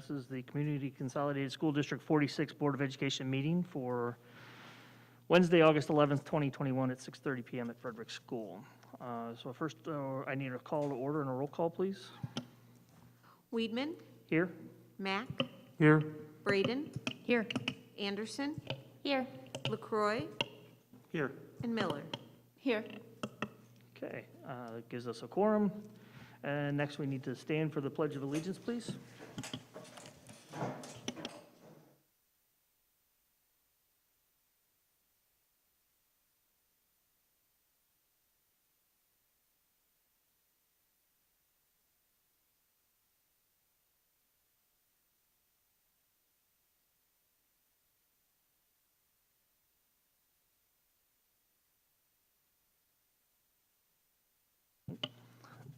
This is the Community Consolidated School District 46 Board of Education meeting for Wednesday, August 11th, 2021 at 6:30 p.m. at Frederick School. So first, I need a call to order and a roll call, please. Weedman, Here. Mack, Here. Braden, Here. Anderson, Here. LaCroix, Here. and Miller. Here. Okay, that gives us a quorum. And next, we need to stand for the Pledge of Allegiance, please.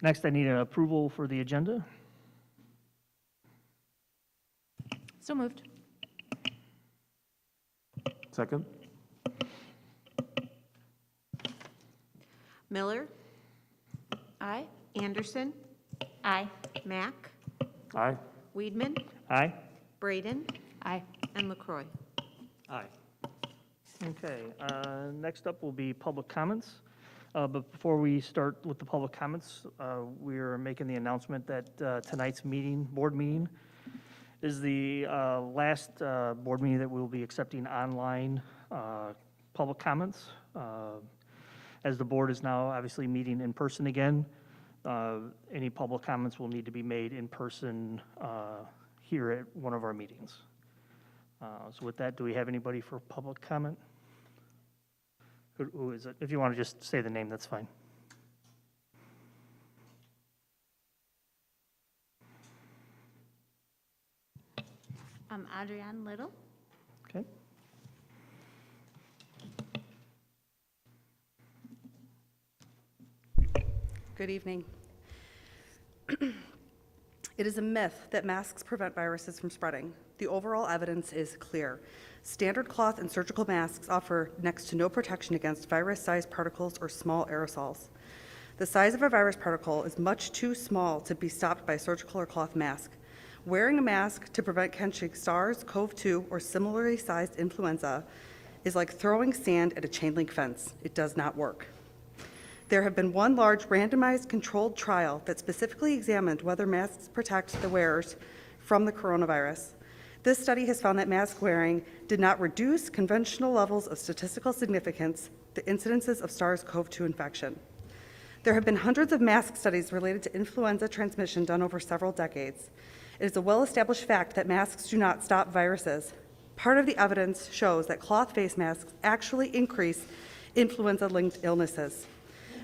Next, I need an approval for the agenda. So moved. Second. Miller, Aye. Anderson, Aye. Mack, Aye. Weedman, Aye. Braden, Aye. and LaCroix. Aye. Okay, next up will be public comments. But before we start with the public comments, we're making the announcement that tonight's board meeting, is the last board meeting that we'll be accepting online public comments. As the board is now obviously meeting in person again, any public comments will need to be made in person here at one of our meetings. So with that, do we have anybody for public comment? Who is it? If you want to just say the name, that's fine. I'm Adrienne Little. Okay. Good evening. It is a myth that masks prevent viruses from spreading. The overall evidence is clear. Standard cloth and surgical masks offer next to no protection against virus-sized particles or small aerosols. The size of a virus particle is much too small to be stopped by a surgical or cloth mask. Wearing a mask to prevent catching SARS-CoV-2 or similarly sized influenza is like throwing sand at a chain link fence. It does not work. There have been one large randomized controlled trial that specifically examined whether masks protect the wearers from the coronavirus. This study has found that mask wearing did not reduce conventional levels of statistical significance, the incidences of SARS-CoV-2 infection. There have been hundreds of mask studies related to influenza transmission done over several decades. It is a well-established fact that masks do not stop viruses. Part of the evidence shows that cloth face masks actually increase influenza-linked illnesses.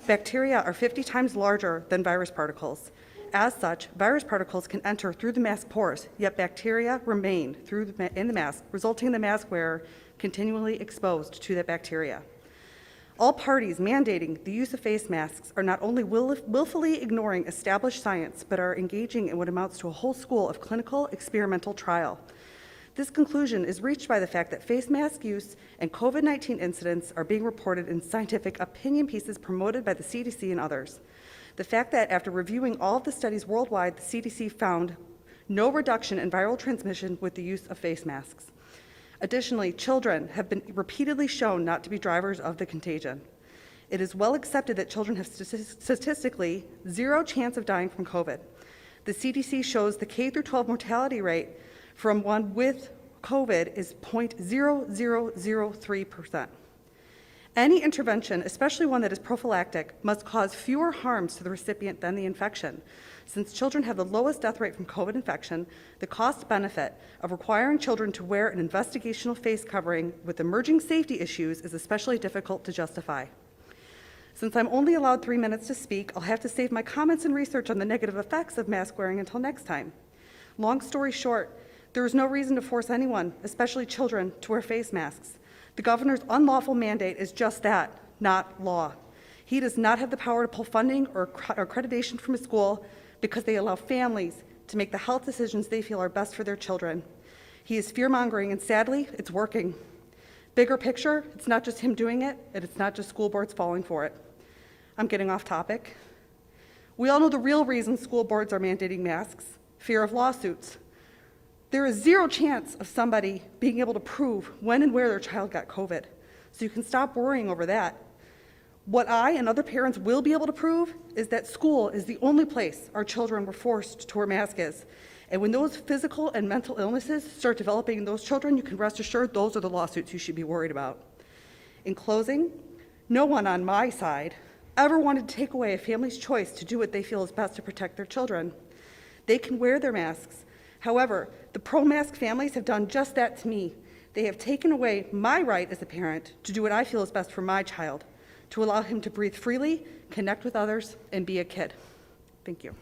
Bacteria are 50 times larger than virus particles. As such, virus particles can enter through the mask pores, yet bacteria remain in the mask, resulting in the mask wearer continually exposed to that bacteria. All parties mandating the use of face masks are not only willfully ignoring established science, but are engaging in what amounts to a whole school of clinical experimental trial. This conclusion is reached by the fact that face mask use and COVID-19 incidents are being reported in scientific opinion pieces promoted by the CDC and others. The fact that after reviewing all of the studies worldwide, the CDC found no reduction in viral transmission with the use of face masks. Additionally, children have been repeatedly shown not to be drivers of the contagion. It is well accepted that children have statistically zero chance of dying from COVID. The CDC shows the K-12 mortality rate from one with COVID is 0.0003%. Any intervention, especially one that is prophylactic, must cause fewer harms to the recipient than the infection. Since children have the lowest death rate from COVID infection, the cost benefit of requiring children to wear an investigational face covering with emerging safety issues is especially difficult to justify. Since I'm only allowed 3 minutes to speak, I'll have to save my comments and research on the negative effects of mask wearing until next time. Long story short, there is no reason to force anyone, especially children, to wear face masks. The governor's unlawful mandate is just that, not law. He does not have the power to pull funding or accreditation from a school because they allow families to make the health decisions they feel are best for their children. He is fear-mongering, and sadly, it's working. Bigger picture, it's not just him doing it, and it's not just school boards falling for it. I'm getting off topic. We all know the real reason school boards are mandating masks: fear of lawsuits. There is zero chance of somebody being able to prove when and where their child got COVID. So you can stop worrying over that. What I and other parents will be able to prove is that school is the only place our children were forced to wear masks. And when those physical and mental illnesses start developing in those children, you can rest assured those are the lawsuits you should be worried about. In closing, no one on my side ever wanted to take away a family's choice to do what they feel is best to protect their children. They can wear their masks. However, the pro-mask families have done just that to me. They have taken away my right as a parent to do what I feel is best for my child, to allow him to breathe freely, connect with others, and be a kid. Thank you.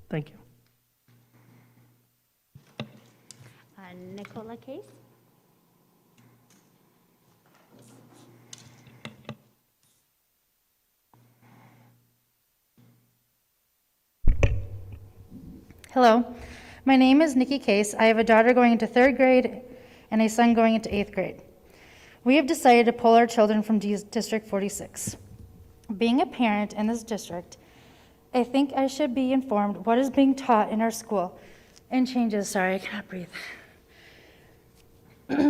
Thank you. Nicola Case. Hello, my name is Nikki Case. I have a daughter going into 3rd grade and a son going into 8th grade. We have decided to pull our children from District 46. Being a parent in this district, I think I should be informed what is being taught in our school and changes, sorry, I cannot breathe.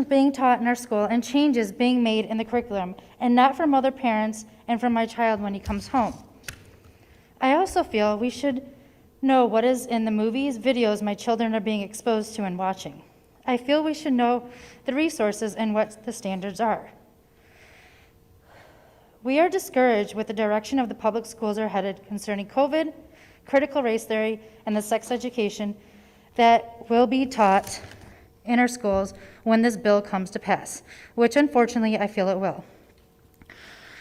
Being taught in our school and changes being made in the curriculum, and not from other parents and from my child when he comes home. I also feel we should know what is in the movies, videos my children are being exposed to and watching. I feel we should know the resources and what the standards are. We are discouraged with the direction of the public schools are headed concerning COVID, critical race theory, and the sex education that will be taught in our schools when this bill comes to pass, which unfortunately I feel it will.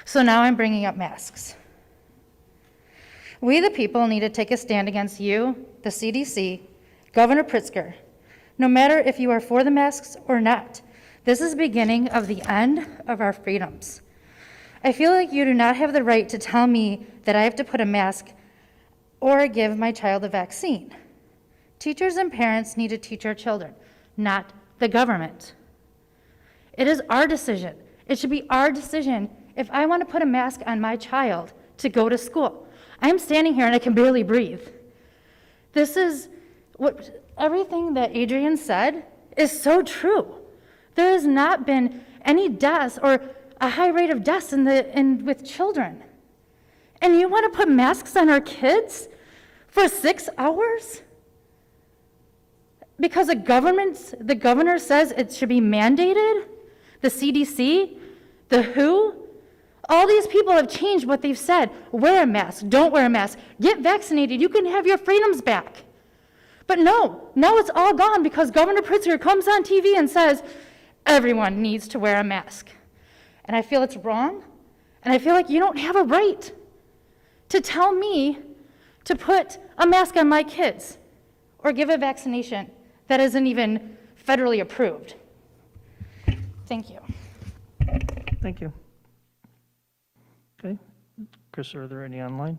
So now I'm bringing up masks. We the people need to take a stand against you, the CDC, Governor Pritzker. No matter if you are for the masks or not, this is the beginning of the end of our freedoms. I feel like you do not have the right to tell me that I have to put a mask or give my child a vaccine. Teachers and parents need to teach our children, not the government. It is our decision. It should be our decision if I want to put a mask on my child to go to school. I'm standing here and I can barely breathe. This is what everything that Adrian said is so true. There has not been any deaths or a high rate of deaths with children. And you want to put masks on our kids for 6 hours? Because the governor says it should be mandated? The CDC? The WHO? All these people have changed what they've said. Wear a mask, don't wear a mask, get vaccinated, you can have your freedoms back. But no, now it's all gone because Governor Pritzker comes on TV and says, everyone needs to wear a mask. And I feel it's wrong, and I feel like you don't have a right to tell me to put a mask on my kids or give a vaccination that isn't even federally approved. Thank you. Thank you. Okay. Chris, are there any online?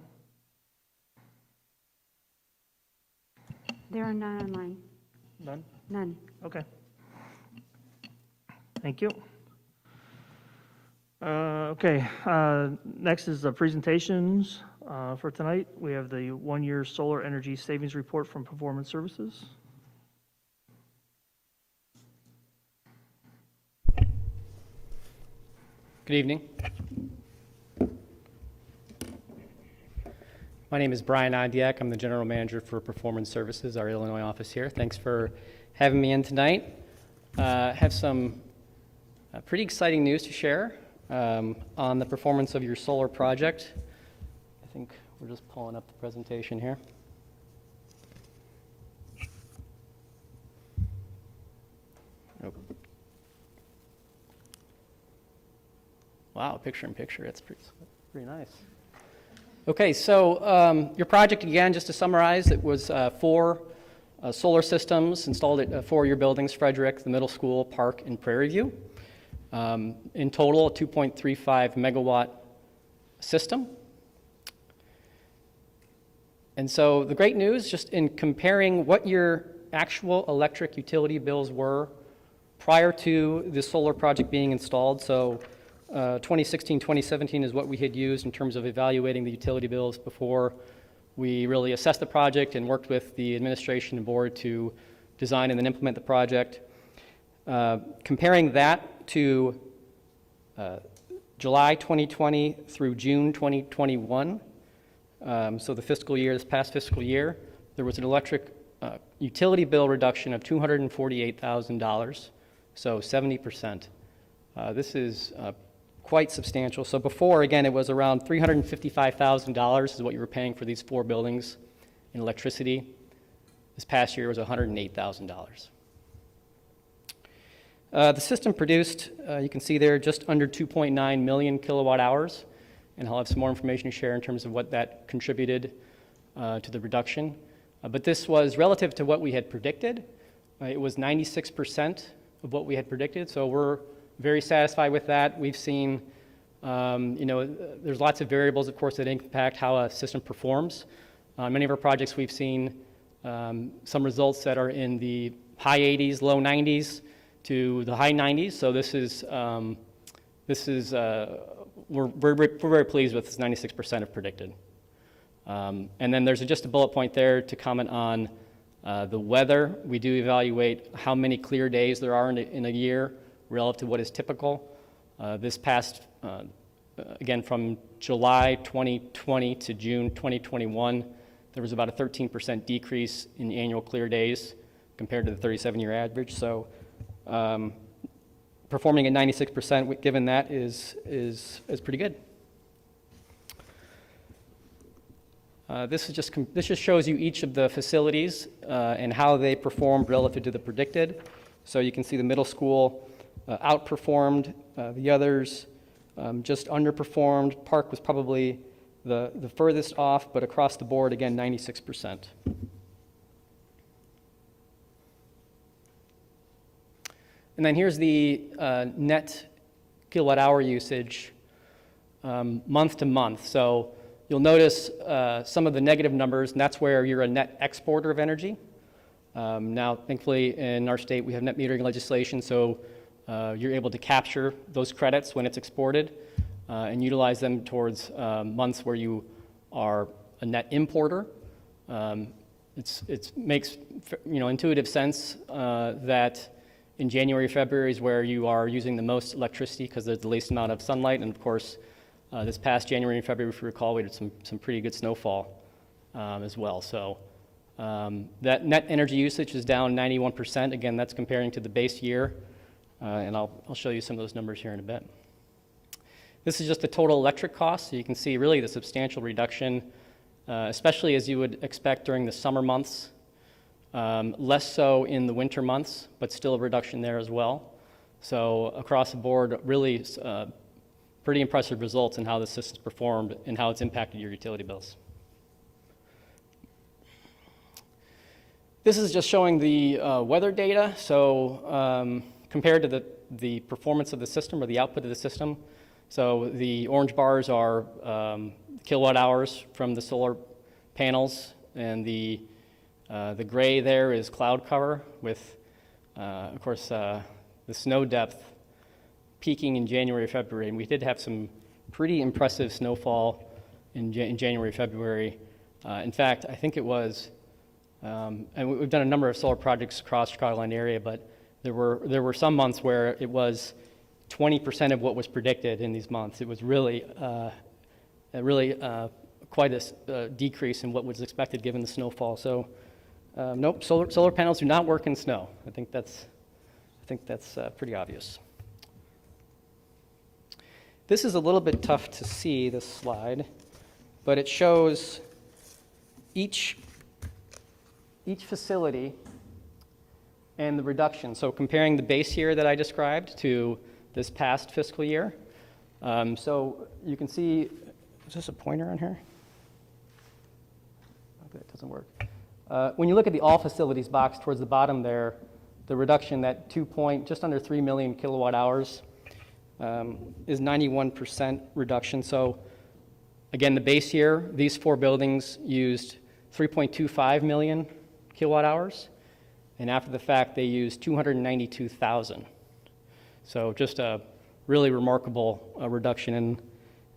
There are none online. None? None. Okay. Thank you. Next is the presentations for tonight. We have the 1-year solar energy savings report from Performance Services. Good evening. My name is Brian Ondiak. I'm the General Manager for Performance Services, our Illinois office here. Thanks for having me in tonight. Have some pretty exciting news to share on the performance of your solar project. I think we're just pulling up the presentation here. Nope. Wow, picture in picture, it's pretty nice. Okay, so your project, again, just to summarize, it was 4 solar systems installed at 4 of your buildings, Frederick, the middle school, Park, and Prairie View. In total, a 2.35 megawatt system. And so the great news, just in comparing what your actual electric utility bills were prior to the solar project being installed, so 2016, 2017 is what we had used in terms of evaluating the utility bills before we really assessed the project and worked with the administration and board to design and then implement the project. Comparing that to July 2020 through June 2021, so the fiscal year, this past fiscal year, there was an electric utility bill reduction of $248,000, so 70%. This is quite substantial. So before, again, it was around $355,000 is what you were paying for these 4 buildings in electricity. This past year was $108,000. The system produced, you can see there, just under 2.9 million kilowatt hours, and I'll have some more information to share in terms of what that contributed to the reduction. But this was relative to what we had predicted. It was 96% of what we had predicted, so we're very satisfied with that. We've seen, there's lots of variables, of course, that impact how a system performs. Many of our projects, we've seen some results that are in the high 80s, low 90s to the high 90s. So we're very pleased with this 96% of predicted. And then there's just a bullet point there to comment on the weather. We do evaluate how many clear days there are in a year relative to what is typical. This past, again, from July 2020 to June 2021, there was about a 13% decrease in annual clear days compared to the 37-year average. So performing at 96% given that is pretty good. This just shows you each of the facilities and how they performed relative to the predicted. So you can see the middle school outperformed, the others just underperformed. Park was probably the furthest off, but across the board, again, 96%. And then here's the net kilowatt hour usage month to month. So you'll notice some of the negative numbers, and that's where you're a net exporter of energy. Now, thankfully, in our state, we have net metering legislation, so you're able to capture those credits when it's exported and utilize them towards months where you are a net importer. It makes intuitive sense that in January, February is where you are using the most electricity because there's the least amount of sunlight, and of course, this past January and February, if you recall, we had some pretty good snowfall as well. So that net energy usage is down 91%. Again, that's comparing to the base year, and I'll show you some of those numbers here in a bit. This is just the total electric cost, so you can see really the substantial reduction, especially as you would expect during the summer months, less so in the winter months, but still a reduction there as well. So across the board, really pretty impressive results in how the system's performed and how it's impacted your utility bills. This is just showing the weather data. So compared to the performance of the system or the output of the system. So the orange bars are kilowatt hours from the solar panels, and the gray there is cloud cover with, of course, the snow depth peaking in January, February, and we did have some pretty impressive snowfall in January, February. In fact, I think it was, and we've done a number of solar projects across the Chicagoland area, but there were some months where it was 20% of what was predicted in these months. It was really quite a decrease in what was expected given the snowfall. So, nope, solar panels do not work in snow. I think that's pretty obvious. This is a little bit tough to see, this slide, but it shows each facility and the reduction. So comparing the base year that I described to this past fiscal year. So you can see, is this a pointer on here? Okay, it doesn't work. When you look at the all facilities box towards the bottom there, the reduction, that just under 3 million kilowatt hours, is 91% reduction. So again, the base year, these 4 buildings used 3.25 million kilowatt hours, and after the fact, they used 292,000. So just a really remarkable reduction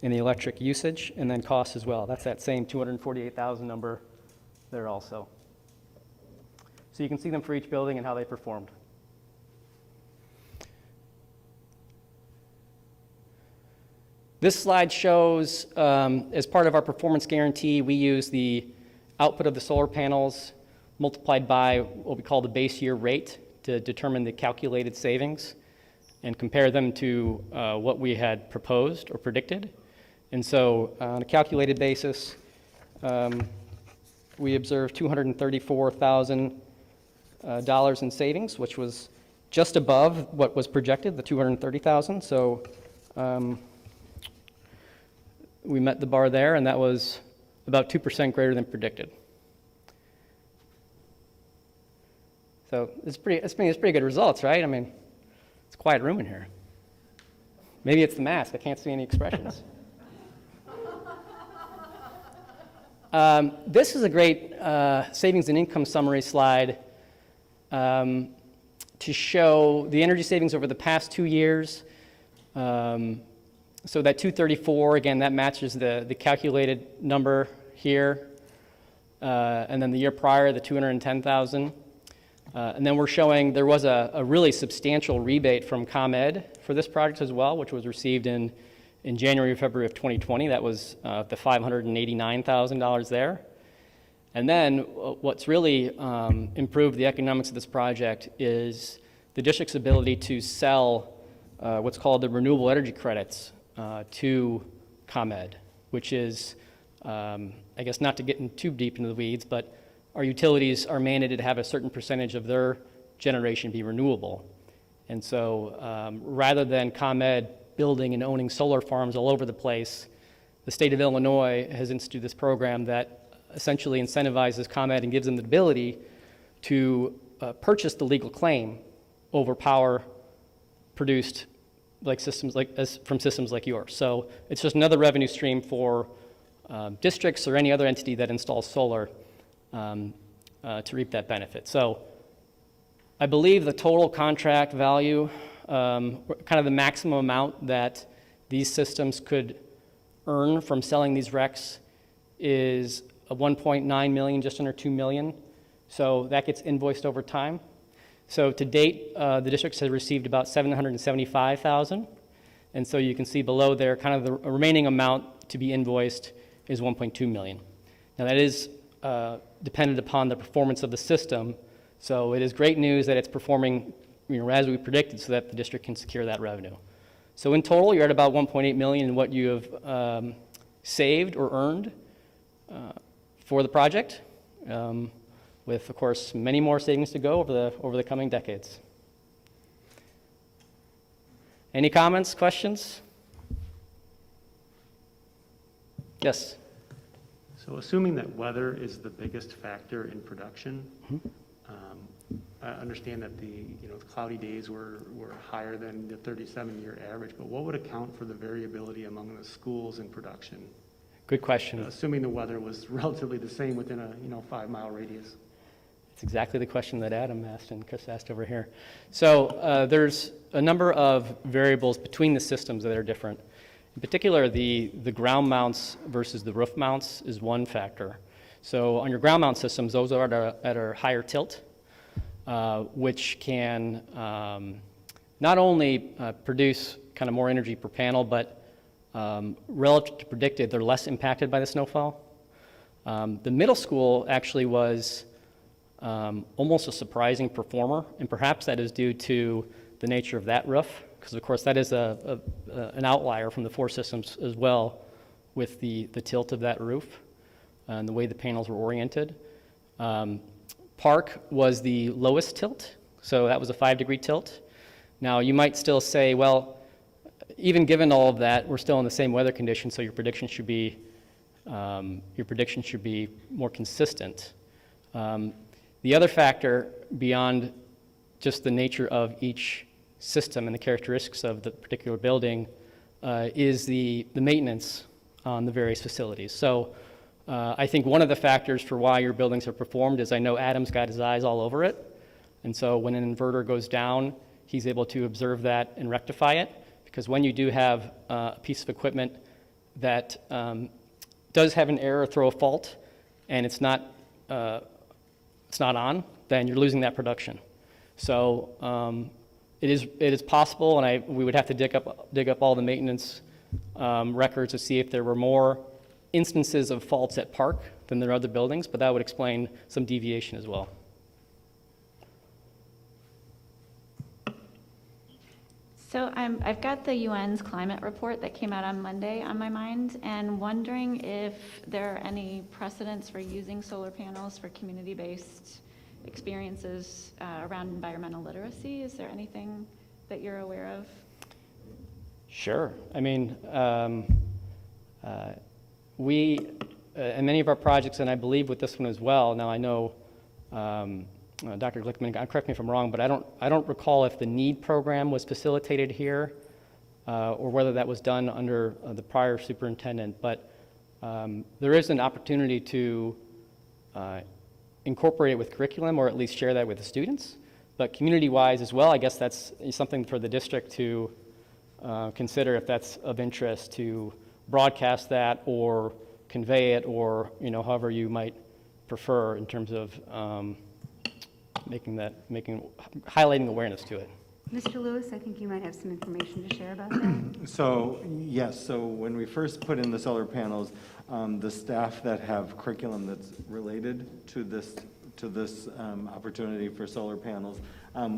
in the electric usage, and then cost as well. That's that same 248,000 number there also. So you can see them for each building and how they performed. This slide shows, as part of our performance guarantee, we use the output of the solar panels multiplied by what we call the base year rate to determine the calculated savings and compare them to what we had proposed or predicted. And so on a calculated basis, we observed $234,000 in savings, which was just above what was projected, the $230,000. So we met the bar there, and that was about 2% greater than predicted. So it's pretty good results, right? I mean, it's a quiet room in here. Maybe it's the mask. I can't see any expressions. This is a great savings and income summary slide to show the energy savings over the past 2 years. So that 234, again, that matches the calculated number here. And then the year prior, the 210,000. And then we're showing there was a really substantial rebate from ComEd for this project as well, which was received in January or February of 2020. That was the $589,000 there. And then what's really improved the economics of this project is the district's ability to sell what's called the renewable energy credits to ComEd, which is, I guess not to get too deep into the weeds, but our utilities are mandated to have a certain percentage of their generation be renewable. And so rather than ComEd building and owning solar farms all over the place, the state of Illinois has instituted this program that essentially incentivizes ComEd and gives them the ability to purchase the legal claim over power produced from systems like yours. So it's just another revenue stream for districts or any other entity that installs solar to reap that benefit. So I believe the total contract value, kind of the maximum amount that these systems could earn from selling these RECs is a 1.9 million, just under 2 million. So that gets invoiced over time. So to date, the districts have received about $775,000. And so you can see below there, kind of the remaining amount to be invoiced is 1.2 million. Now that is dependent upon the performance of the system. So it is great news that it's performing as we predicted so that the district can secure that revenue. So in total, you're at about 1.8 million in what you have saved or earned for the project. With, of course, many more savings to go over the coming decades. Any comments, questions? Yes? So assuming that weather is the biggest factor in production, I understand that the cloudy days were higher than the 37-year average, but what would account for the variability among the schools in production? Good question. Assuming the weather was relatively the same within a 5-mile radius. It's exactly the question that Adam asked and Chris asked over here. So there's a number of variables between the systems that are different. In particular, the ground mounts versus the roof mounts is one factor. So on your ground mount systems, those are at a higher tilt, which can not only produce kind of more energy per panel, but relative to predicted, they're less impacted by the snowfall. The middle school actually was almost a surprising performer, and perhaps that is due to the nature of that roof, because of course that is an outlier from the 4 systems as well with the tilt of that roof and the way the panels were oriented. Park was the lowest tilt, so that was a 5-degree tilt. Now you might still say, well, even given all of that, we're still in the same weather conditions, so your prediction should be more consistent. The other factor beyond just the nature of each system and the characteristics of the particular building is the maintenance on the various facilities. So I think one of the factors for why your buildings have performed is I know Adam's got his eyes all over it. And so when an inverter goes down, he's able to observe that and rectify it. Because when you do have a piece of equipment that does have an error or throw a fault, and it's not it's not on, then you're losing that production. So it is possible, and we would have to dig up all the maintenance records to see if there were more instances of faults at Park than there are other buildings, but that would explain some deviation as well. So I've got the UN's climate report that came out on Monday on my mind, and wondering if there are any precedents for using solar panels for community-based experiences around environmental literacy. Is there anything that you're aware of? Sure. I mean, we, in many of our projects, and I believe with this one as well, now I know Dr. Glickman, correct me if I'm wrong, but I don't recall if the NEED program was facilitated here or whether that was done under the prior superintendent, but there is an opportunity to incorporate it with curriculum or at least share that with the students. But community-wise as well, I guess that's something for the district to consider if that's of interest, to broadcast that or convey it, or however you might prefer in terms of highlighting awareness to it. Mr. Lewis, I think you might have some information to share about that. So, yes, so when we first put in the solar panels, the staff that have curriculum that's related to this opportunity for solar panels,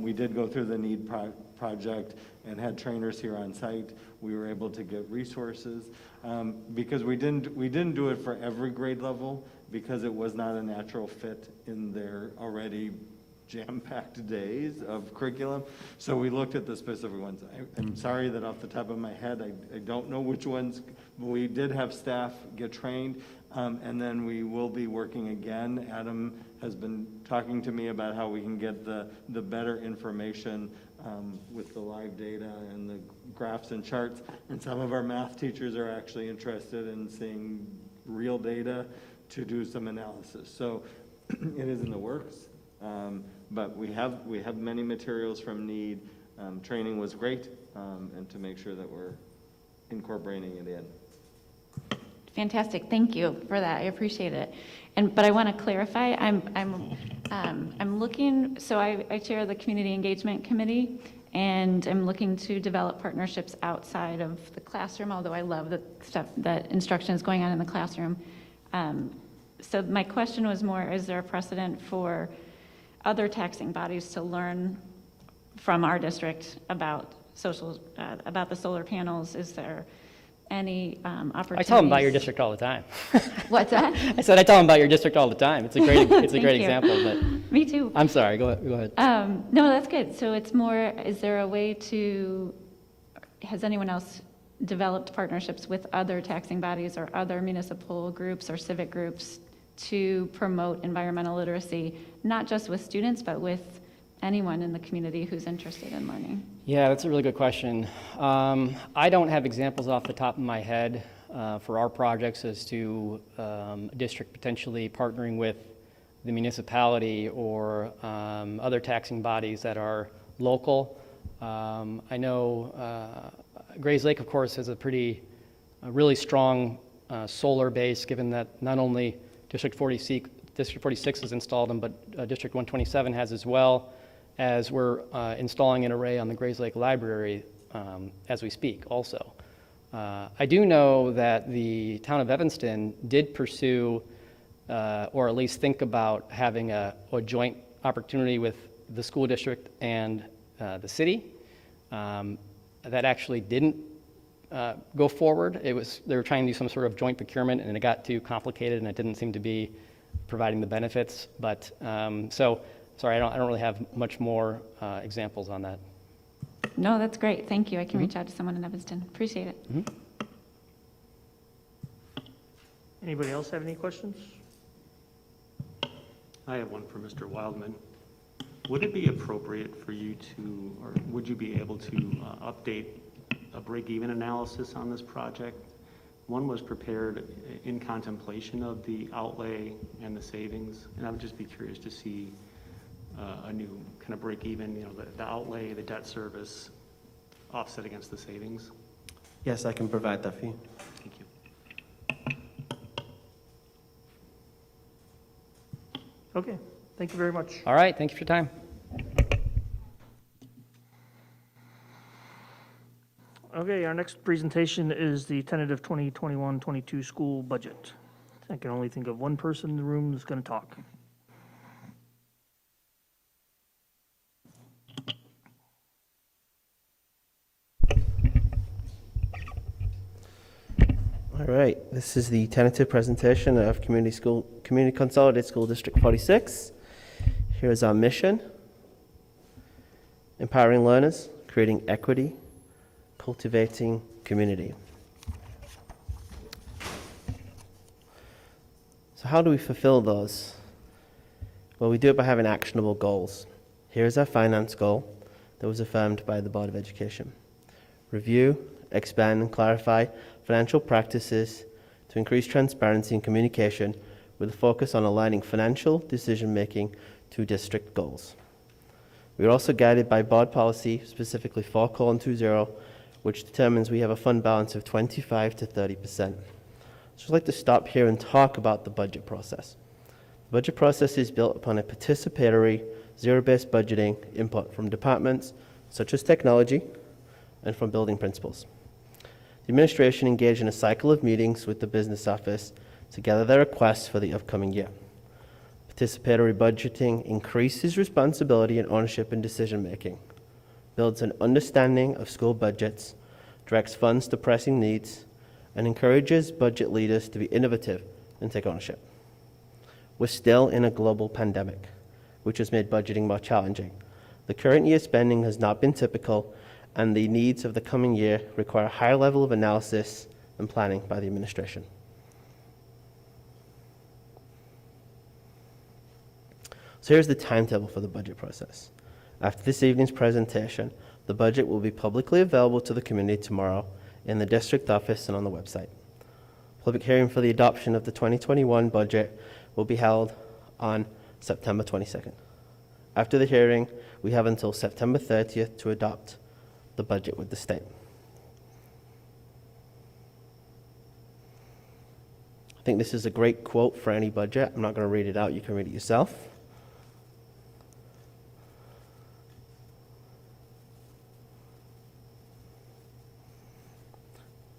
we did go through the NEED project and had trainers here on site. We were able to get resources because we didn't do it for every grade level because it was not a natural fit in their already jam-packed days of curriculum. So we looked at the specific ones. I'm sorry that off the top of my head, I don't know which ones, but we did have staff get trained, and then we will be working again. Adam has been talking to me about how we can get the better information with the live data and the graphs and charts. And some of our math teachers are actually interested in seeing real data to do some analysis. So it is in the works. But we have many materials from NEED. Training was great, and to make sure that we're incorporating it in. Fantastic, thank you for that, I appreciate it. But I want to clarify, I'm looking, so I chair the Community Engagement Committee, and I'm looking to develop partnerships outside of the classroom, although I love the stuff, that instruction is going on in the classroom. So my question was more, is there a precedent for other taxing bodies to learn from our district about about the solar panels? Is there any opportunities? I tell them about your district all the time. What's that? I said I tell them about your district all the time. It's a great, it's a great you. example. But Me too. I'm sorry. Go ahead. No, that's good. So it's more, is there a way to, has anyone else developed partnerships with other taxing bodies or other municipal groups or civic groups to promote environmental literacy, not just with students, but with anyone in the community who's interested in learning? Yeah, that's a really good question. I don't have examples off the top of my head for our projects as to a district potentially partnering with the municipality or other taxing bodies that are local. I know Grays Lake, of course, has a really strong solar base, given that not only District 46 is installed them, but District 127 has as well, as we're installing an array on the Grays Lake Library as we speak also. I do know that the town of Evanston did pursue, or at least think about having a joint opportunity with the school district and the city. That actually didn't go forward. They were trying to do some sort of joint procurement, and it got too complicated, and it didn't seem to be providing the benefits. But so, sorry, I don't really have much more examples on that. No, that's great. Thank you. I can reach out to someone in Evanston. Appreciate it. Anybody else have any questions? I have one for Mr. Wildman. Would it be appropriate for you to, or would you be able to update a break-even analysis on this project? One was prepared in contemplation of the outlay and the savings, and I would just be curious to see a new kind of break-even, the outlay, the debt service offset against the savings. Yes, I can provide that for you. Thank you. Okay, Thank you very much. All right, thank you for your time. Okay, our next presentation is the tentative 2021-22 school budget. I can only think of one person in the room that's going to talk. All right, this is the tentative presentation of Community Consolidated School District 46. Here is our mission: empowering learners, creating equity, cultivating community. So how do we fulfill those? Well, we do it by having actionable goals. Here's our finance goal that was affirmed by the Board of Education. Review, expand, and clarify financial practices to increase transparency and communication with a focus on aligning financial decision-making to district goals. We are also guided by board policy, specifically 4:20, which determines we have a fund balance of 25 to 30%. So I'd like to stop here and talk about the budget process. The budget process is built upon a participatory, zero-based budgeting input from departments such as technology and from building principals. The administration engaged in a cycle of meetings with the business office to gather their requests for the upcoming year. Participatory budgeting increases responsibility and ownership in decision-making, builds an understanding of school budgets, directs funds to pressing needs, and encourages budget leaders to be innovative and take ownership. We're still in a global pandemic, which has made budgeting more challenging. The current year's spending has not been typical, and the needs of the coming year require a higher level of analysis and planning by the administration. So here's the timetable for the budget process. After this evening's presentation, the budget will be publicly available to the community tomorrow in the district office and on the website. Public hearing for the adoption of the 2021 budget will be held on September 22nd. After the hearing, we have until September 30th to adopt the budget with the state. I think this is a great quote for any budget. I'm not going to read it out. You can read it yourself.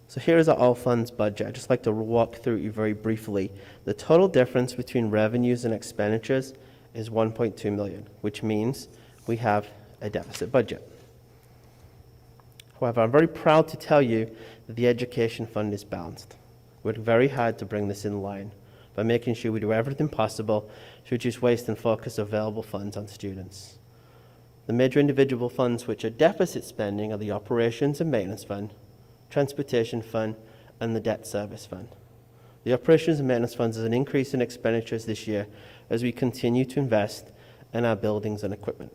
So here is our all funds budget. I'd just like to walk through you very briefly. The total difference between revenues and expenditures is $1.2 million, which means we have a deficit budget. However, I'm very proud to tell you that the education fund is balanced. We worked very hard to bring this in line by making sure we do everything possible to reduce waste and focus available funds on students. The major individual funds which are deficit spending are the Operations and Maintenance Fund, Transportation Fund, and the Debt Service Fund. The Operations and Maintenance Fund is an increase in expenditures this year as we continue to invest in our buildings and equipment.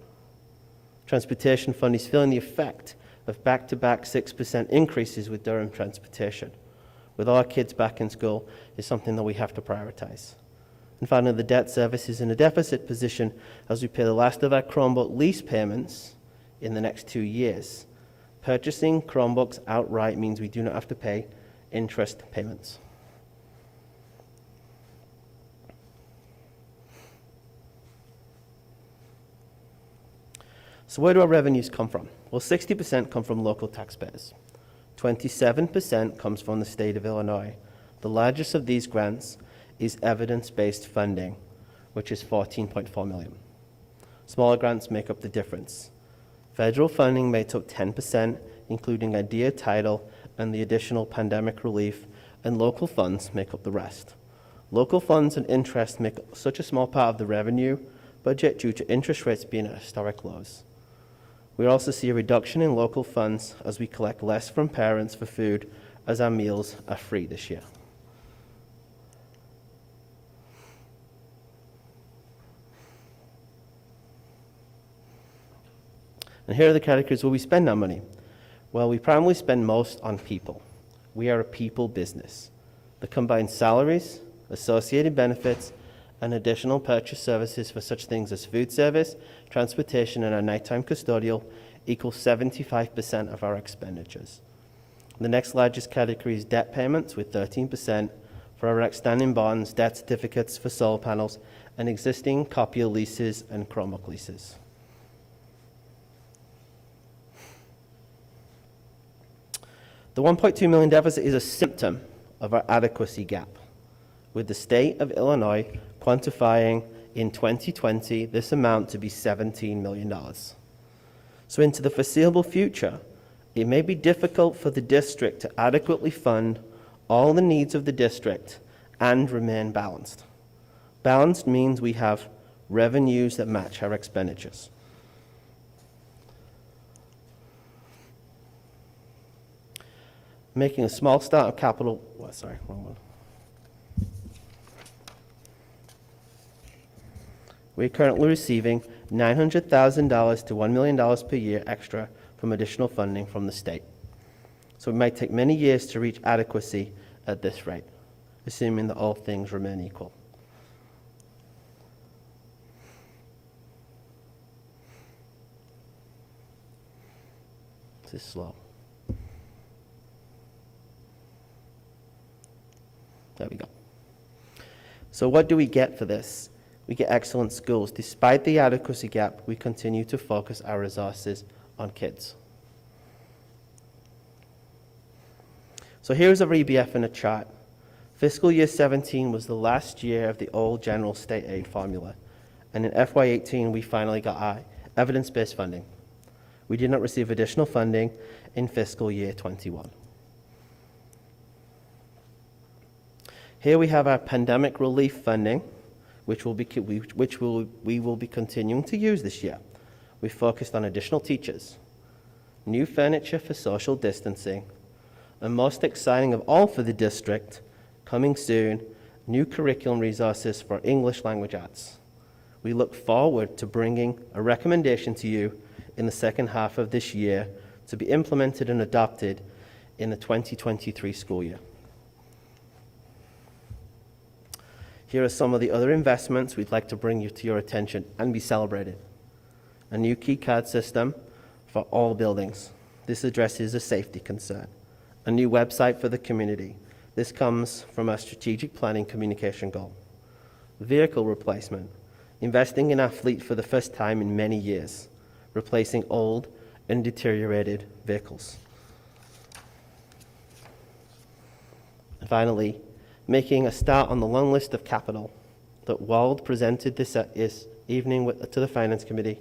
Transportation Fund is feeling the effect of back-to-back 6% increases with Durham Transportation. With all our kids back in school is something that we have to prioritize. And finally, the debt service is in a deficit position as we pay the last of our Chromebook lease payments in the next 2 years. Purchasing Chromebooks outright means we do not have to pay interest payments. So where do our revenues come from? Well, 60% come from local taxpayers. 27% comes from the state of Illinois. The largest of these grants is evidence-based funding, which is $14.4 million. Smaller grants make up the difference. Federal funding makes up 10%, including IDEA title and the additional pandemic relief, and local funds make up the rest. Local funds and interest make up such a small part of the revenue budget due to interest rates being at historic lows. We also see a reduction in local funds as we collect less from parents for food, as our meals are free this year. And here are the categories where we spend our money. Well, we primarily spend most on people. We are a people business. The combined salaries, associated benefits, and additional purchase services for such things as food service, transportation, and our nighttime custodial equal 75% of our expenditures. The next largest category is debt payments with 13%, for our outstanding bonds, debt certificates for solar panels, and existing copier leases and Chromebook leases. The $1.2 million deficit is a symptom of our adequacy gap, with the state of Illinois quantifying in 2020 this amount to be $17 million. So into the foreseeable future, it may be difficult for the district to adequately fund all the needs of the district and remain balanced. Balanced means we have revenues that match our expenditures. Making a small start of capital, wrong one. We're currently receiving $900,000 to $1 million per year extra from additional funding from the state. So it might take many years to reach adequacy at this rate, assuming that all things remain equal. This is slow. There we go. So what do we get for this? We get excellent schools. Despite the adequacy gap, we continue to focus our resources on kids. So here's our EBF in a chart. Fiscal year 17 was the last year of the old general state aid formula. And in FY18, we finally got our evidence-based funding. We did not receive additional funding in fiscal year 21. Here we have our pandemic relief funding, which we will be continuing to use this year. We focused on additional teachers, new furniture for social distancing, and most exciting of all for the district, coming soon, new curriculum resources for English language arts. We look forward to bringing a recommendation to you in the second half of this year to be implemented and adopted in the 2023 school year. Here are some of the other investments we'd like to bring you to your attention and be celebrated. A new key card system for all buildings. This addresses a safety concern. A new website for the community. This comes from our strategic planning communication goal. Vehicle replacement. Investing in our fleet for the first time in many years. Replacing old and deteriorated vehicles. And finally, making a start on the long list of capital that Wald presented this evening to the Finance Committee,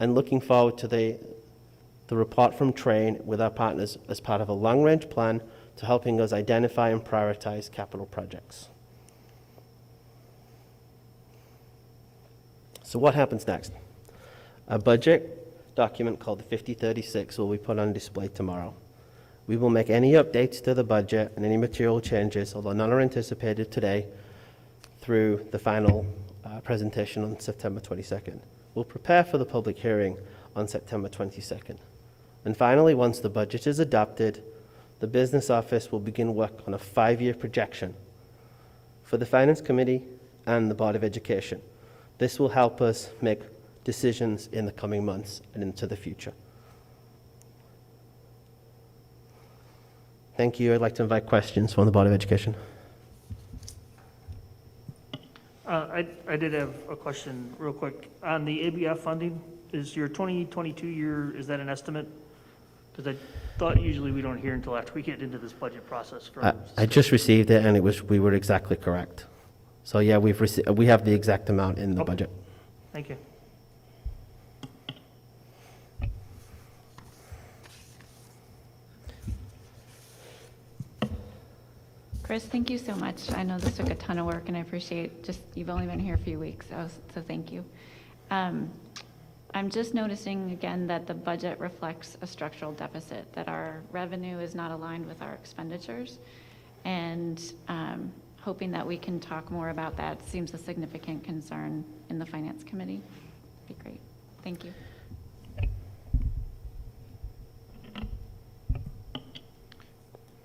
and looking forward to the report from Train with our partners as part of a long-range plan to helping us identify and prioritize capital projects. So what happens next? A budget document called the 5036 will be put on display tomorrow. We will make any updates to the budget and any material changes, although none are anticipated today, through the final presentation on September 22nd. We'll prepare for the public hearing on September 22nd. And finally, once the budget is adopted, the Business Office will begin work on a 5-year projection for the Finance Committee and the Board of Education. This will help us make decisions in the coming months and into the future. Thank you. I'd like to invite questions from the Board of Education. I did have a question real quick. On the ABF funding, is your 2022 year, is that an estimate? Because I thought usually we don't hear until after we get into this budget process. From I just received it, and we were exactly correct. So yeah, we have the exact amount in the budget. Thank you. Chris, thank you so much. I know this took a ton of work, and I appreciate you've only been here a few weeks, so thank you. I'm just noticing again that the budget reflects a structural deficit, that our revenue is not aligned with our expenditures, and hoping that we can talk more about that. Seems a significant concern in the Finance Committee. Be great. Thank you.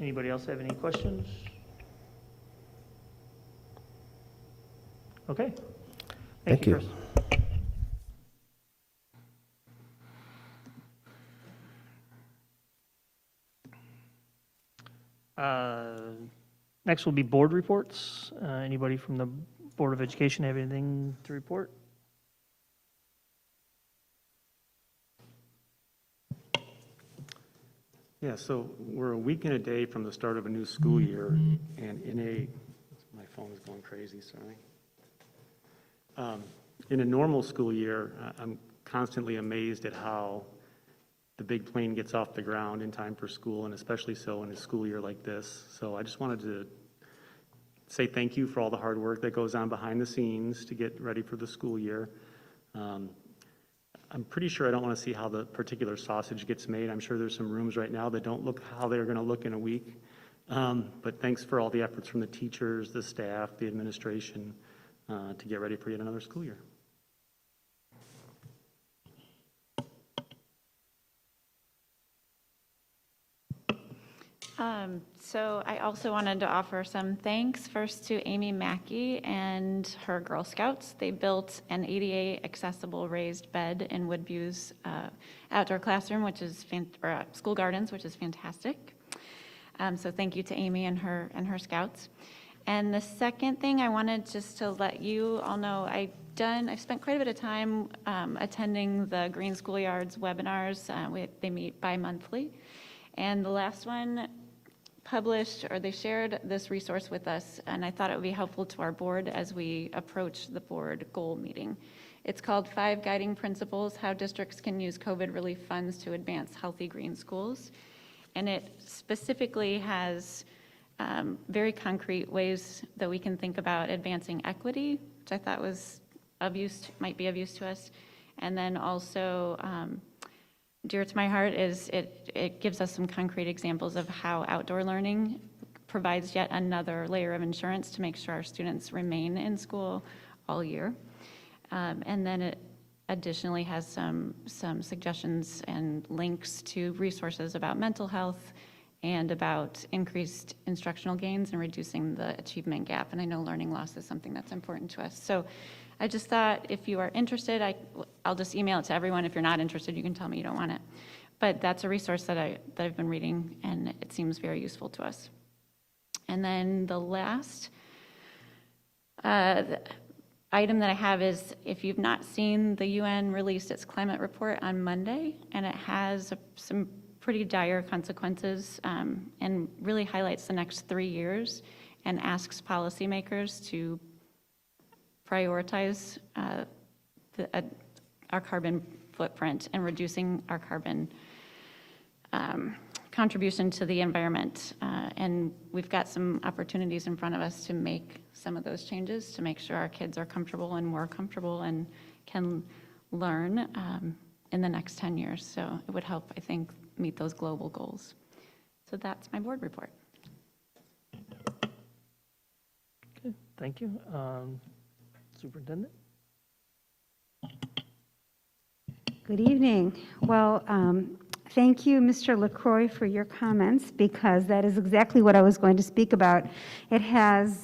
Anybody else have any questions? Okay. Thank you. Chris. Next will be board reports. Anybody from the Board of Education have anything to report? Yeah, so we're a week and a day from the start of a new school year, and my phone is going crazy, sorry. In a normal school year, I'm constantly amazed at how the big plane gets off the ground in time for school, and especially so in a school year like this. So I just wanted to say thank you for all the hard work that goes on behind the scenes to get ready for the school year. I'm pretty sure I don't want to see how the particular sausage gets made. I'm sure there's some rooms right now that don't look how they're going to look in a week. But thanks for all the efforts from the teachers, the staff, the administration to get ready for yet another school year. So I also wanted to offer some thanks first to Amy Mackey and her Girl Scouts. They built an ADA accessible raised bed in Woodview's outdoor classroom, which is school gardens, which is fantastic. So thank you to Amy and her Scouts. And the second thing I wanted just to let you all know, I've spent quite a bit of time attending the Green Schoolyards webinars. They meet bi-monthly. And the last one they shared this resource with us, and I thought it would be helpful to our board as we approach the board goal meeting. It's called 5 Guiding Principles, How Districts Can Use COVID Relief Funds to Advance Healthy Green Schools. And it specifically has very concrete ways that we can think about advancing equity, which I thought was might be of use to us. And then also, dear to my heart is it gives us some concrete examples of how outdoor learning provides yet another layer of insurance to make sure our students remain in school all year. And then it additionally has some suggestions and links to resources about mental health and about increased instructional gains and reducing the achievement gap. And I know learning loss is something that's important to us. So I just thought if you are interested, I'll just email it to everyone. If you're not interested, you can tell me you don't want it. But that's a resource that I've been reading, and it seems very useful to us. And then the last item that I have is, if you've not seen, the UN released its climate report on Monday, and it has some pretty dire consequences and really highlights the next 3 years and asks policymakers to prioritize our carbon footprint and reducing our carbon contribution to the environment. And we've got some opportunities in front of us to make some of those changes to make sure our kids are comfortable and more comfortable and can learn in the next 10 years. So it would help, I think, meet those global goals. So that's my board report. Okay, thank you. Superintendent? Good evening. Well, thank you, Mr. LaCroix, for your comments, because that is exactly what I was going to speak about. It has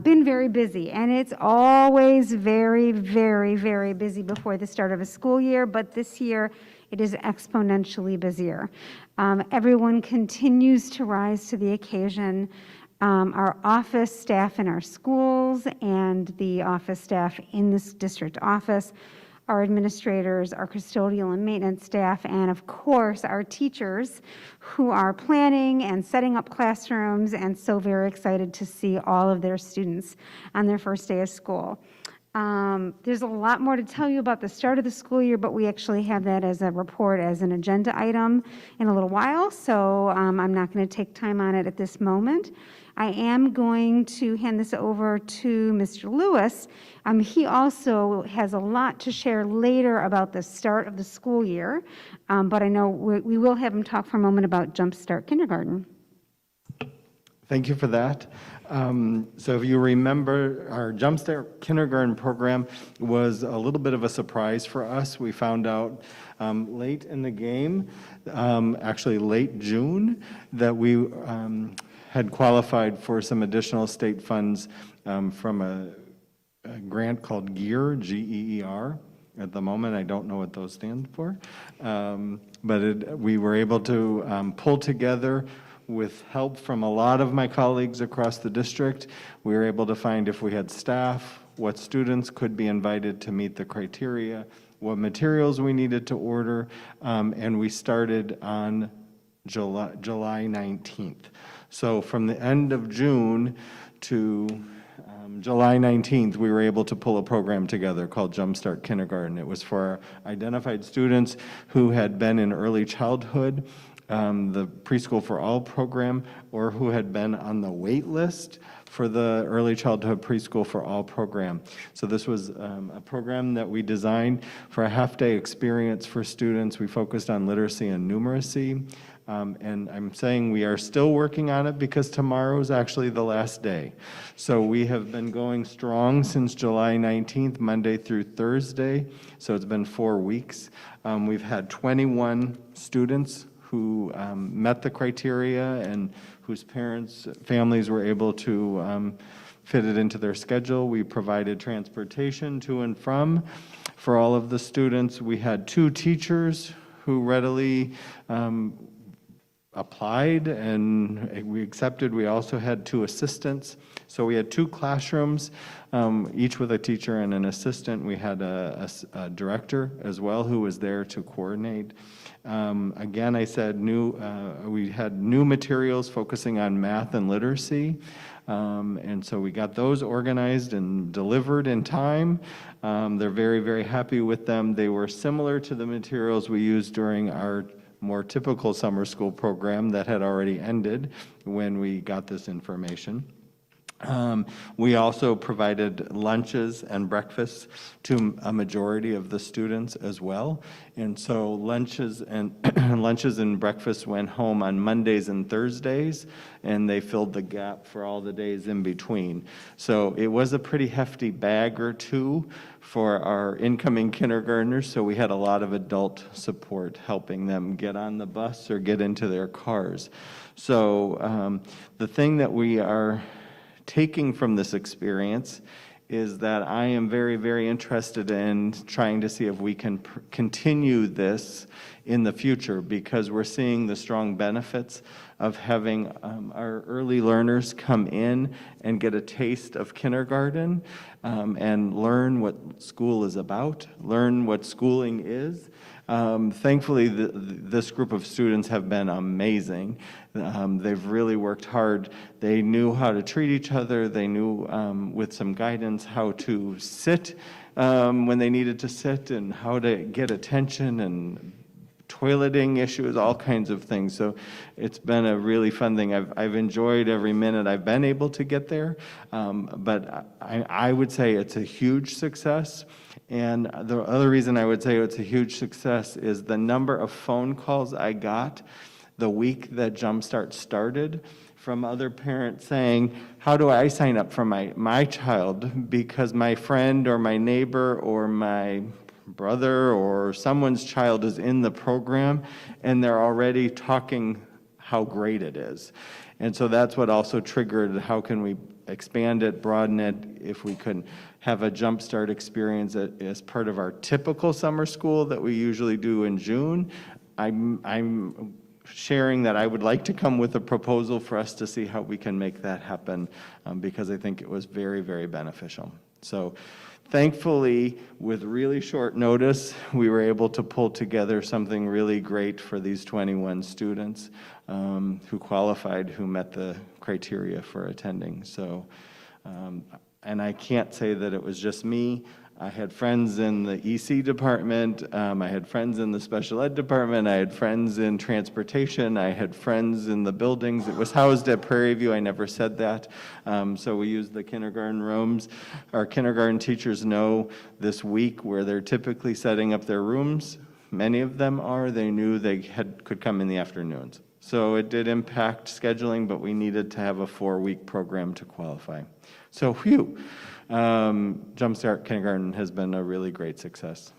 been very busy, and it's always very, very, very busy before the start of a school year, but this year it is exponentially busier. Everyone continues to rise to the occasion. Our office staff in our schools and the office staff in this district office, our administrators, our custodial and maintenance staff, and of course our teachers who are planning and setting up classrooms and so very excited to see all of their students on their first day of school. There's a lot more to tell you about the start of the school year, but we actually have that as a report, as an agenda item in a little while, so I'm not going to take time on it at this moment. I am going to hand this over to Mr. Lewis. He also has a lot to share later about the start of the school year, but I know we will have him talk for a moment about Jumpstart Kindergarten. Thank you for that. So if you remember, our Jumpstart Kindergarten program was a little bit of a surprise for us. We found out late in the game, actually late June, that we had qualified for some additional state funds from a grant called GEER, G-E-E-R. At the moment, I don't know what those stand for. But we were able to pull together with help from a lot of my colleagues across the district, we were able to find if we had staff, what students could be invited to meet the criteria, what materials we needed to order, and we started on July 19th. So from the end of June to July 19th, we were able to pull a program together called Jumpstart Kindergarten. It was for identified students who had been in early childhood, the Preschool for All program, or who had been on the wait list for the Early Childhood Preschool for All program. So this was a program that we designed for a half-day experience for students. We focused on literacy and numeracy. And I'm saying we are still working on it because tomorrow is actually the last day. So we have been going strong since July 19th, Monday through Thursday. So it's been 4 weeks. We've had 21 students who met the criteria and whose families were able to fit it into their schedule. We provided transportation to and from for all of the students. We had 2 teachers who readily applied and we accepted. We also had 2 assistants. So we had 2 classrooms, each with a teacher and an assistant. We had a director as well who was there to coordinate. Again, I said we had new materials focusing on math and literacy. And so we got those organized and delivered in time. They're very, very happy with them. They were similar to the materials we used during our more typical summer school program that had already ended when we got this information. We also provided lunches and breakfasts to a majority of the students as well. And so lunches and breakfasts went home on Mondays and Thursdays, and they filled the gap for all the days in between. So it was a pretty hefty bag or two for our incoming kindergartners, so we had a lot of adult support helping them get on the bus or get into their cars. So the thing that we are taking from this experience is that I am very, very interested in trying to see if we can continue this in the future, because we're seeing the strong benefits of having our early learners come in and get a taste of kindergarten and learn what school is about, learn what schooling is. Thankfully, this group of students have been amazing. They've really worked hard. They knew how to treat each other. They knew, with some guidance, how to sit when they needed to sit and how to get attention and toileting issues, all kinds of things. So it's been a really fun thing. I've enjoyed every minute I've been able to get there, but I would say it's a huge success. And the other reason I would say it's a huge success is the number of phone calls I got the week that Jumpstart started from other parents saying, how do I sign up for my child? Because my friend or my neighbor or my brother or someone's child is in the program and they're already talking how great it is. And so that's what also triggered, how can we expand it, broaden it, if we could have a Jumpstart experience as part of our typical summer school that we usually do in June. I'm sharing that I would like to come with a proposal for us to see how we can make that happen, because I think it was very, very beneficial. So thankfully, with really short notice, we were able to pull together something really great for these 21 students who qualified, who met the criteria for attending. So, and I can't say that it was just me. I had friends in the EC department, I had friends in the special ed department, I had friends in transportation, I had friends in the buildings. It was housed at Prairie View, I never said that. So we used the kindergarten rooms. Our kindergarten teachers know this week where they're typically setting up their rooms. Many of them are, they knew they could come in the afternoons. So it did impact scheduling, but we needed to have a 4-week program to qualify. So whew. Jumpstart Kindergarten has been a really great success.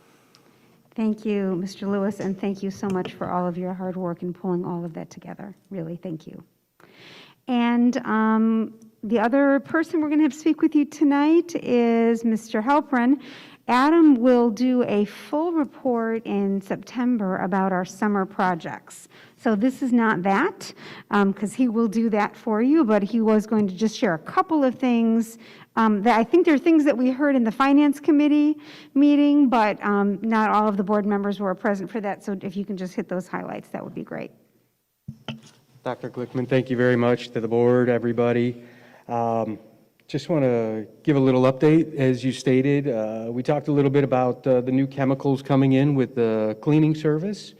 Thank you, Mr. Lewis, and thank you so much for all of your hard work in pulling all of that together. Really, thank you. And the other person we're going to have speak with you tonight is Mr. Halpern. Adam will do a full report in September about our summer projects. So this is not that, because he will do that for you, but he was going to just share a couple of things that I think there are things that we heard in the Finance Committee meeting, but not all of the board members were present for that. So if you can just hit those highlights, that would be great. Dr. Glickman, thank you very much to the board, everybody. Just want to give a little update. As you stated, we talked a little bit about the new chemicals coming in with the cleaning service.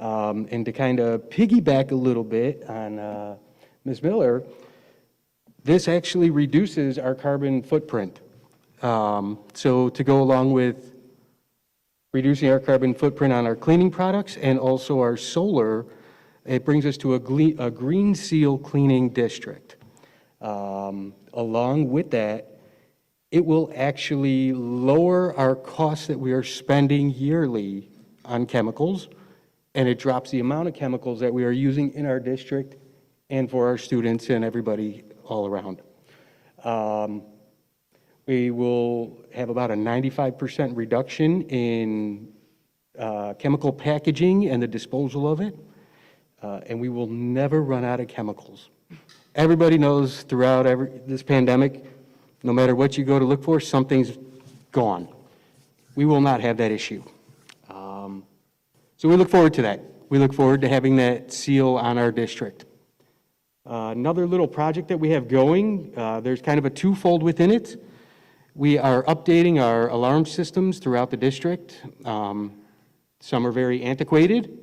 And to kind of piggyback a little bit on Ms. Miller, this actually reduces our carbon footprint. So to go along with reducing our carbon footprint on our cleaning products and also our solar, it brings us to a green seal cleaning district. Along with that, it will actually lower our costs that we are spending yearly on chemicals, and it drops the amount of chemicals that we are using in our district and for our students and everybody all around. We will have about a 95% reduction in chemical packaging and the disposal of it, and we will never run out of chemicals. Everybody knows throughout this pandemic, no matter what you go to look for, something's gone. We will not have that issue. So we look forward to that. We look forward to having that seal on our district. Another little project that we have going, there's kind of a twofold within it. We are updating our alarm systems throughout the district. Some are very antiquated,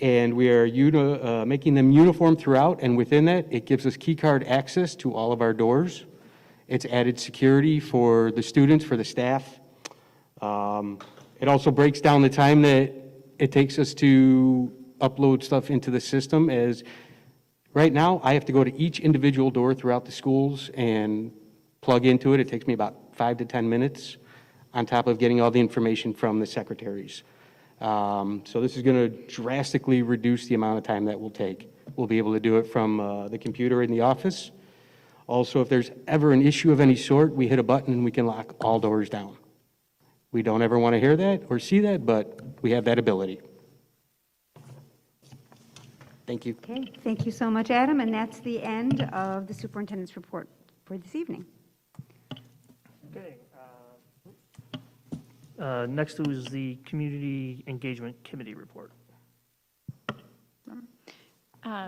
and we are making them uniform throughout, and within that, it gives us key card access to all of our doors. It's added security for the students, for the staff. It also breaks down the time that it takes us to upload stuff into the system, as right now, I have to go to each individual door throughout the schools and plug into it. It takes me about 5 to 10 minutes on top of getting all the information from the secretaries. So this is going to drastically reduce the amount of time that will take. We'll be able to do it from the computer in the office. Also, if there's ever an issue of any sort, we hit a button and we can lock all doors down. We don't ever want to hear that or see that, but we have that ability. Thank you. Okay, thank you so much, Adam, and that's the end of the superintendent's report for this evening. Okay. Next is the Community Engagement Committee report.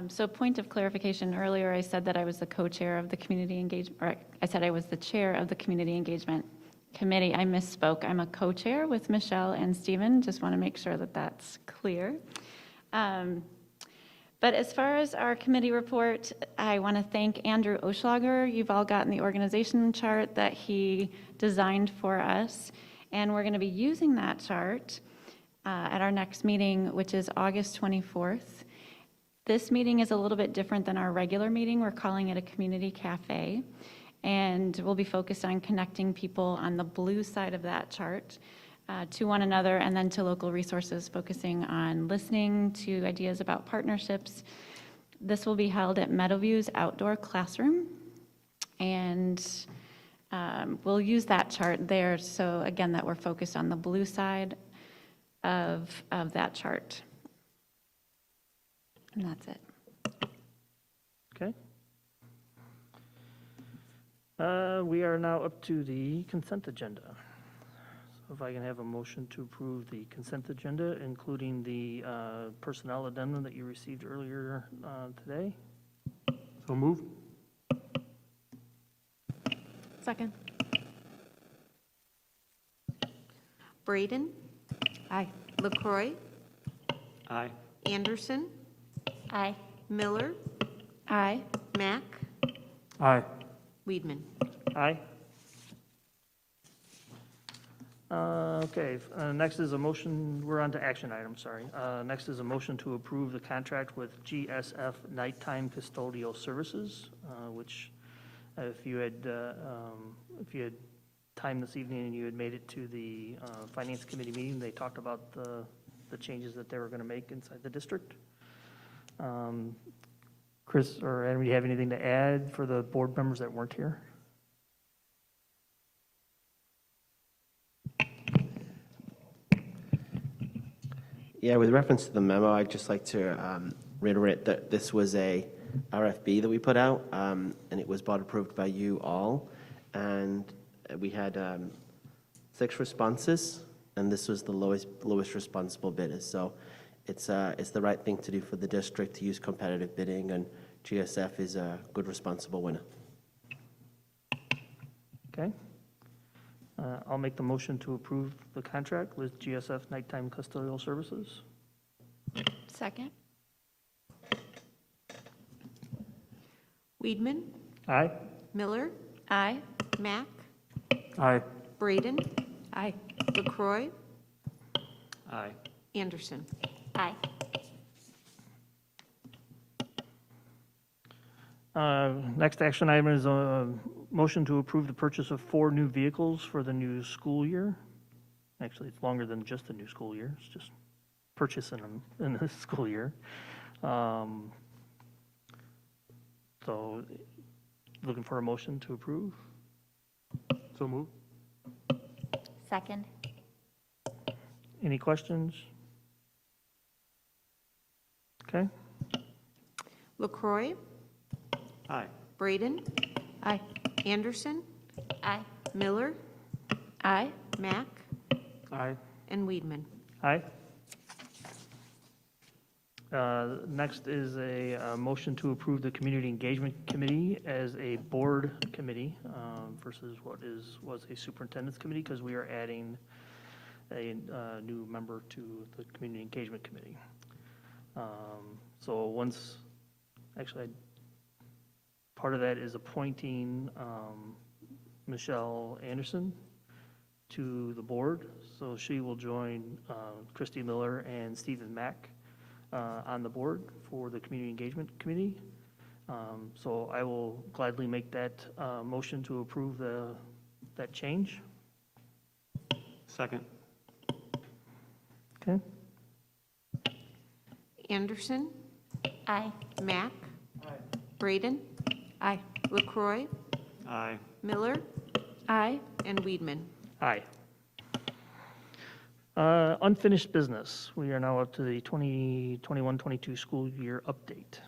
So point of clarification, earlier I said that I was the co-chair of the Community Engagement, or I said I was the chair of the Community Engagement Committee. I misspoke. I'm a co-chair with Michelle and Stephen. Just want to make sure that that's clear. But as far as our committee report, I want to thank Andrew Oschlager. You've all gotten the organization chart that he designed for us, and we're going to be using that chart at our next meeting, which is August 24th. This meeting is a little bit different than our regular meeting. We're calling it a community cafe, and we'll be focused on connecting people on the blue side of that chart to one another, and then to local resources, focusing on listening to ideas about partnerships. This will be held at Meadowview's outdoor classroom, and we'll use that chart there, so again, that we're focused on the blue side of that chart. And that's it. Okay. We are now up to the consent agenda. So if I can have a motion to approve the consent agenda, including the personnel addendum that you received earlier today. So move. Second. Braden, Aye. LaCroy, Aye. Anderson, Aye. Miller, Aye. Mack, Aye. Weedman. Aye. Okay, next is a motion, we're on to action items, sorry. Next is a motion to approve the contract with GSF Nighttime Custodial Services, which if you had time this evening and you had made it to the Finance Committee meeting, they talked about the changes that they were going to make inside the district. Chris or Adam, do you have anything to add for the board members that weren't here? Yeah, with reference to the memo, I'd just like to reiterate that this was a RFB that we put out, and it was board approved by you all. And we had 6 responses, and this was the lowest responsible bidder. So it's the right thing to do for the district to use competitive bidding, and GSF is a good responsible winner. Okay. I'll make the motion to approve the contract with GSF Nighttime Custodial Services. Second? Weedman, Aye. Miller, Aye. Mack, Aye. Braden, Aye. LaCroy, Aye. Anderson. Aye. Next action item is a motion to approve the purchase of 4 new vehicles for the new school year. Actually, it's longer than just the new school year. It's just purchasing them in the school year. So looking for a motion to approve. So move. Second? Any questions? Okay. LaCroy, Aye. Braden, Aye. Anderson, Aye. Miller, Aye. Mack, Aye. and Weedman. Aye. Next is a motion to approve the Community Engagement Committee as a board committee versus what was a superintendent's committee, because we are adding a new member to the Community Engagement Committee. So part of that is appointing Michelle Anderson to the board. So she will join Christy Miller and Stephen Mack on the board for the Community Engagement Committee. So I will gladly make that motion to approve that change. Second. Okay. Anderson, Aye. Mack, Braden, Aye. LaCroy, Aye. Miller, Aye. and Weedman. Aye. Unfinished business. We are now up to the 2021-22 school year update.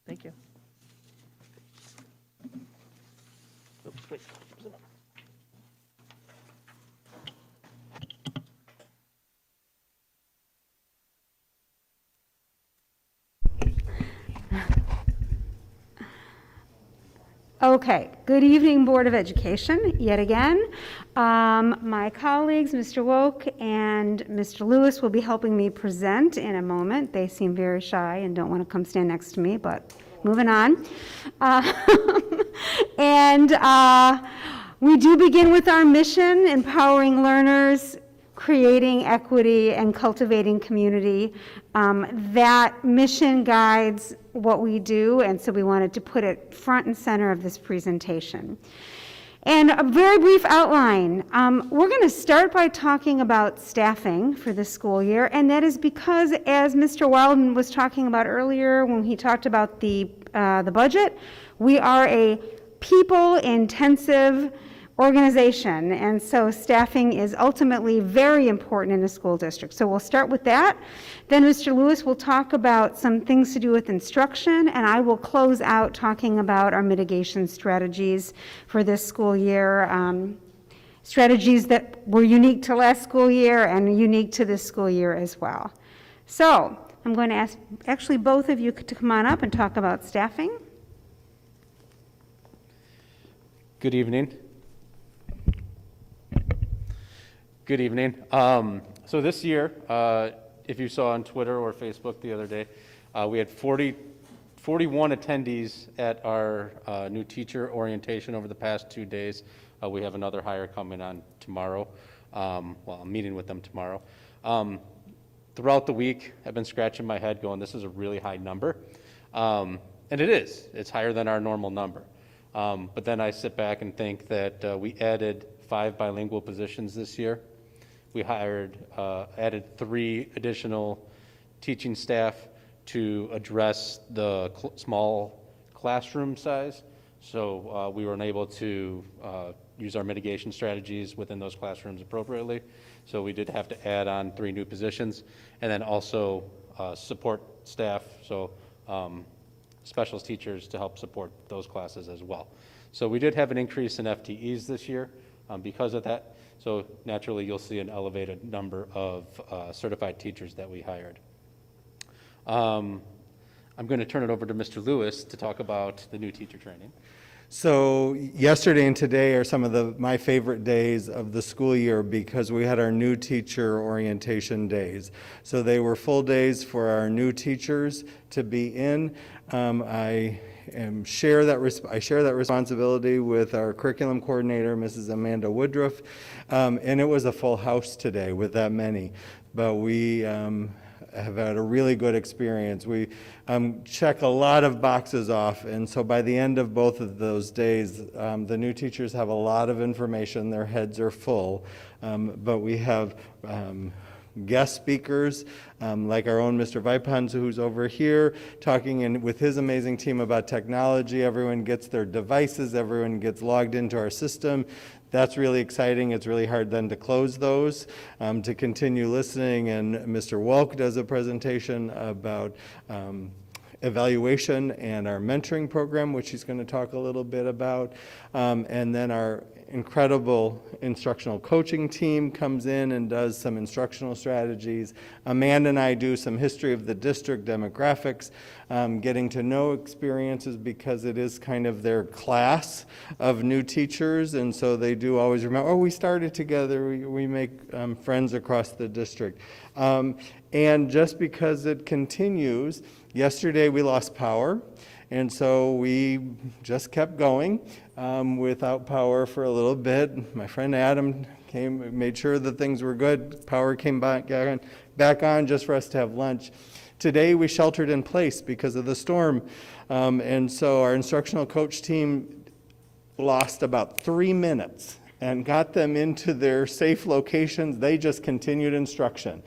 Thank you. Oops, wait. Okay, good evening, Board of Education, yet again. My colleagues, Mr. Woke and Mr. Lewis, will be helping me present in a moment. They seem very shy and don't want to come stand next to me, but moving on. We do begin with our mission, empowering learners, creating equity, and cultivating community. That mission guides what we do, and so we wanted to put it front and center of this presentation. And a very brief outline. We're going to start by talking about staffing for the school year, and that is because, as Mr. Wildman was talking about earlier when he talked about the budget, we are a people-intensive organization, and so staffing is ultimately very important in a school district. So we'll start with that. Then Mr. Lewis will talk about some things to do with instruction, and I will close out talking about our mitigation strategies for this school year, strategies that were unique to last school year and unique to this school year as well. So I'm going to ask actually both of you to come on up and talk about staffing. Good evening. Good evening. So this year, if you saw on Twitter or Facebook the other day, we had 41 attendees at our new teacher orientation over the past 2 days. We have another hire coming on tomorrow. I'm meeting with them tomorrow. Throughout the week, I've been scratching my head going, this is a really high number. And it is. It's higher than our normal number. But then I sit back and think that we added 5 bilingual positions this year. We added 3 additional teaching staff, to address the small classroom size. So we were unable to use our mitigation strategies within those classrooms appropriately. So we did have to add on 3 new positions, and then also support staff, so specialist teachers to help support those classes as well. So we did have an increase in FTEs this year because of that. So naturally, you'll see an elevated number of certified teachers that we hired. I'm going to turn it over to Mr. Lewis to talk about the new teacher training. So yesterday and today are some of my favorite days of the school year because we had our new teacher orientation days. So they were full days for our new teachers to be in. I share that responsibility with our curriculum coordinator, Mrs. Amanda Woodruff, and it was a full house today with that many. But we have had a really good experience. We check a lot of boxes off, and so by the end of both of those days, the new teachers have a lot of information. Their heads are full, but we have guest speakers, like our own Mr. Vipans, who's over here, talking with his amazing team about technology. Everyone gets their devices, everyone gets logged into our system. That's really exciting. It's really hard then to close those, to continue listening. And Mr. Welk does a presentation about evaluation and our mentoring program, which he's going to talk a little bit about. And then our incredible instructional coaching team comes in and does some instructional strategies. Amanda and I do some history of the district demographics, getting to know experiences because it is kind of their class of new teachers, and so they do always remember, oh, we started together, we make friends across the district. And just because it continues, yesterday we lost power, and so we just kept going without power for a little bit. My friend Adam came, made sure that things were good. Power came back on just for us to have lunch. Today we sheltered in place because of the storm. And so our instructional coach team lost about 3 minutes and got them into their safe locations. They just continued instruction.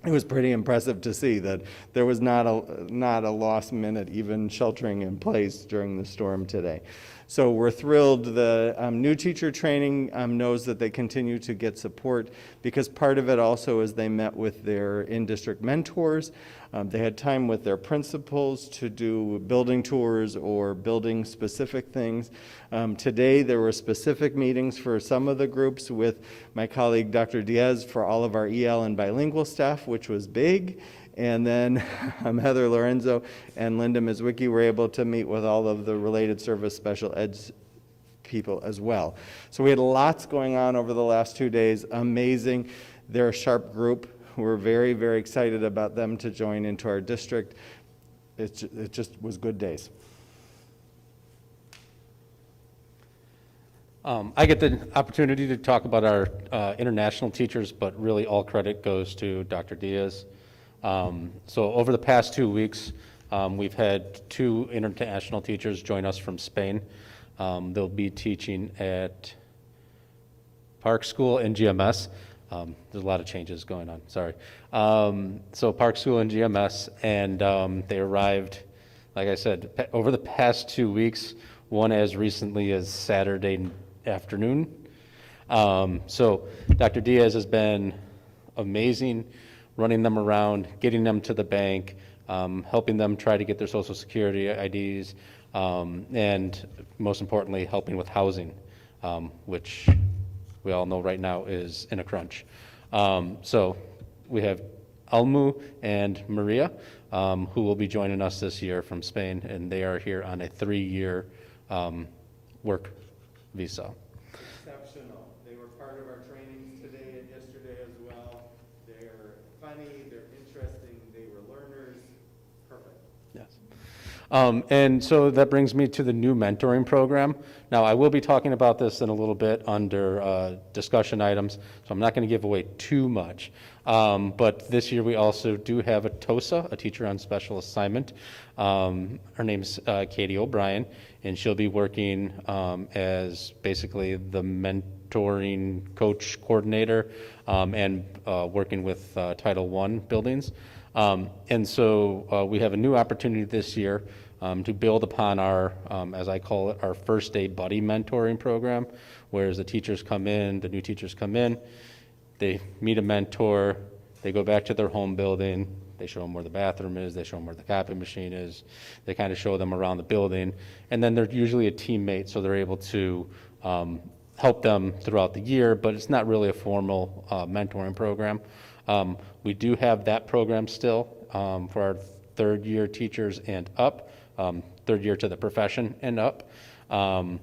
It was pretty impressive to see that there was not a lost minute even sheltering in place during the storm today. So we're thrilled. The new teacher training knows that they continue to get support because part of it also is they met with their in-district mentors. They had time with their principals to do building tours or building specific things. Today there were specific meetings for some of the groups with my colleague Dr. Diaz for all of our EL and bilingual staff, which was big. And then Heather Lorenzo and Linda Mizwicki were able to meet with all of the related service special ed people as well. So we had lots going on over the last 2 days. Amazing. They're a sharp group. We're very, very excited about them to join into our district. It just was good days. I get the opportunity to talk about our international teachers, but really all credit goes to Dr. Diaz. So over the past 2 weeks, we've had 2 international teachers join us from Spain. They'll be teaching at Park School and GMS. There's a lot of changes going on, sorry. So Park School and GMS, and they arrived, like I said, over the past 2 weeks, one as recently as Saturday afternoon. So Dr. Diaz has been amazing, running them around, getting them to the bank, helping them try to get their Social Security IDs, and most importantly, helping with housing, which we all know right now is in a crunch. So we have Almu and Maria, who will be joining us this year from Spain, and they are here on a 3-year work visa. Exceptional. They were part of our trainings today and yesterday as well. They're funny, they're interesting, they were learners. Perfect. Yes. And so that brings me to the new mentoring program. Now, I will be talking about this in a little bit under discussion items, so I'm not going to give away too much. But this year we also do have a TOSA, a teacher on special assignment. Her name's Katie O'Brien, and she'll be working as basically the mentoring coach coordinator and working with Title I buildings. And so we have a new opportunity this year to build upon our, as I call it, our first day buddy mentoring program, whereas the teachers come in, the new teachers come in, they meet a mentor, they go back to their home building, they show them where the bathroom is, they show them where the copy machine is, they kind of show them around the building, and then they're usually a teammate, so they're able to help them throughout the year, but it's not really a formal mentoring program. We do have that program still for our third year teachers and up, third year to the profession and up. And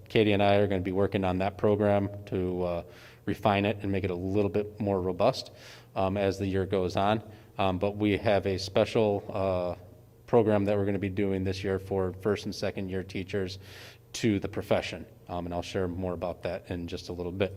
Katie and I are going to be working on that program to refine it and make it a little bit more robust as the year goes on. But we have a special program that we're going to be doing this year for first and second year teachers to the profession. And I'll share more about that in just a little bit.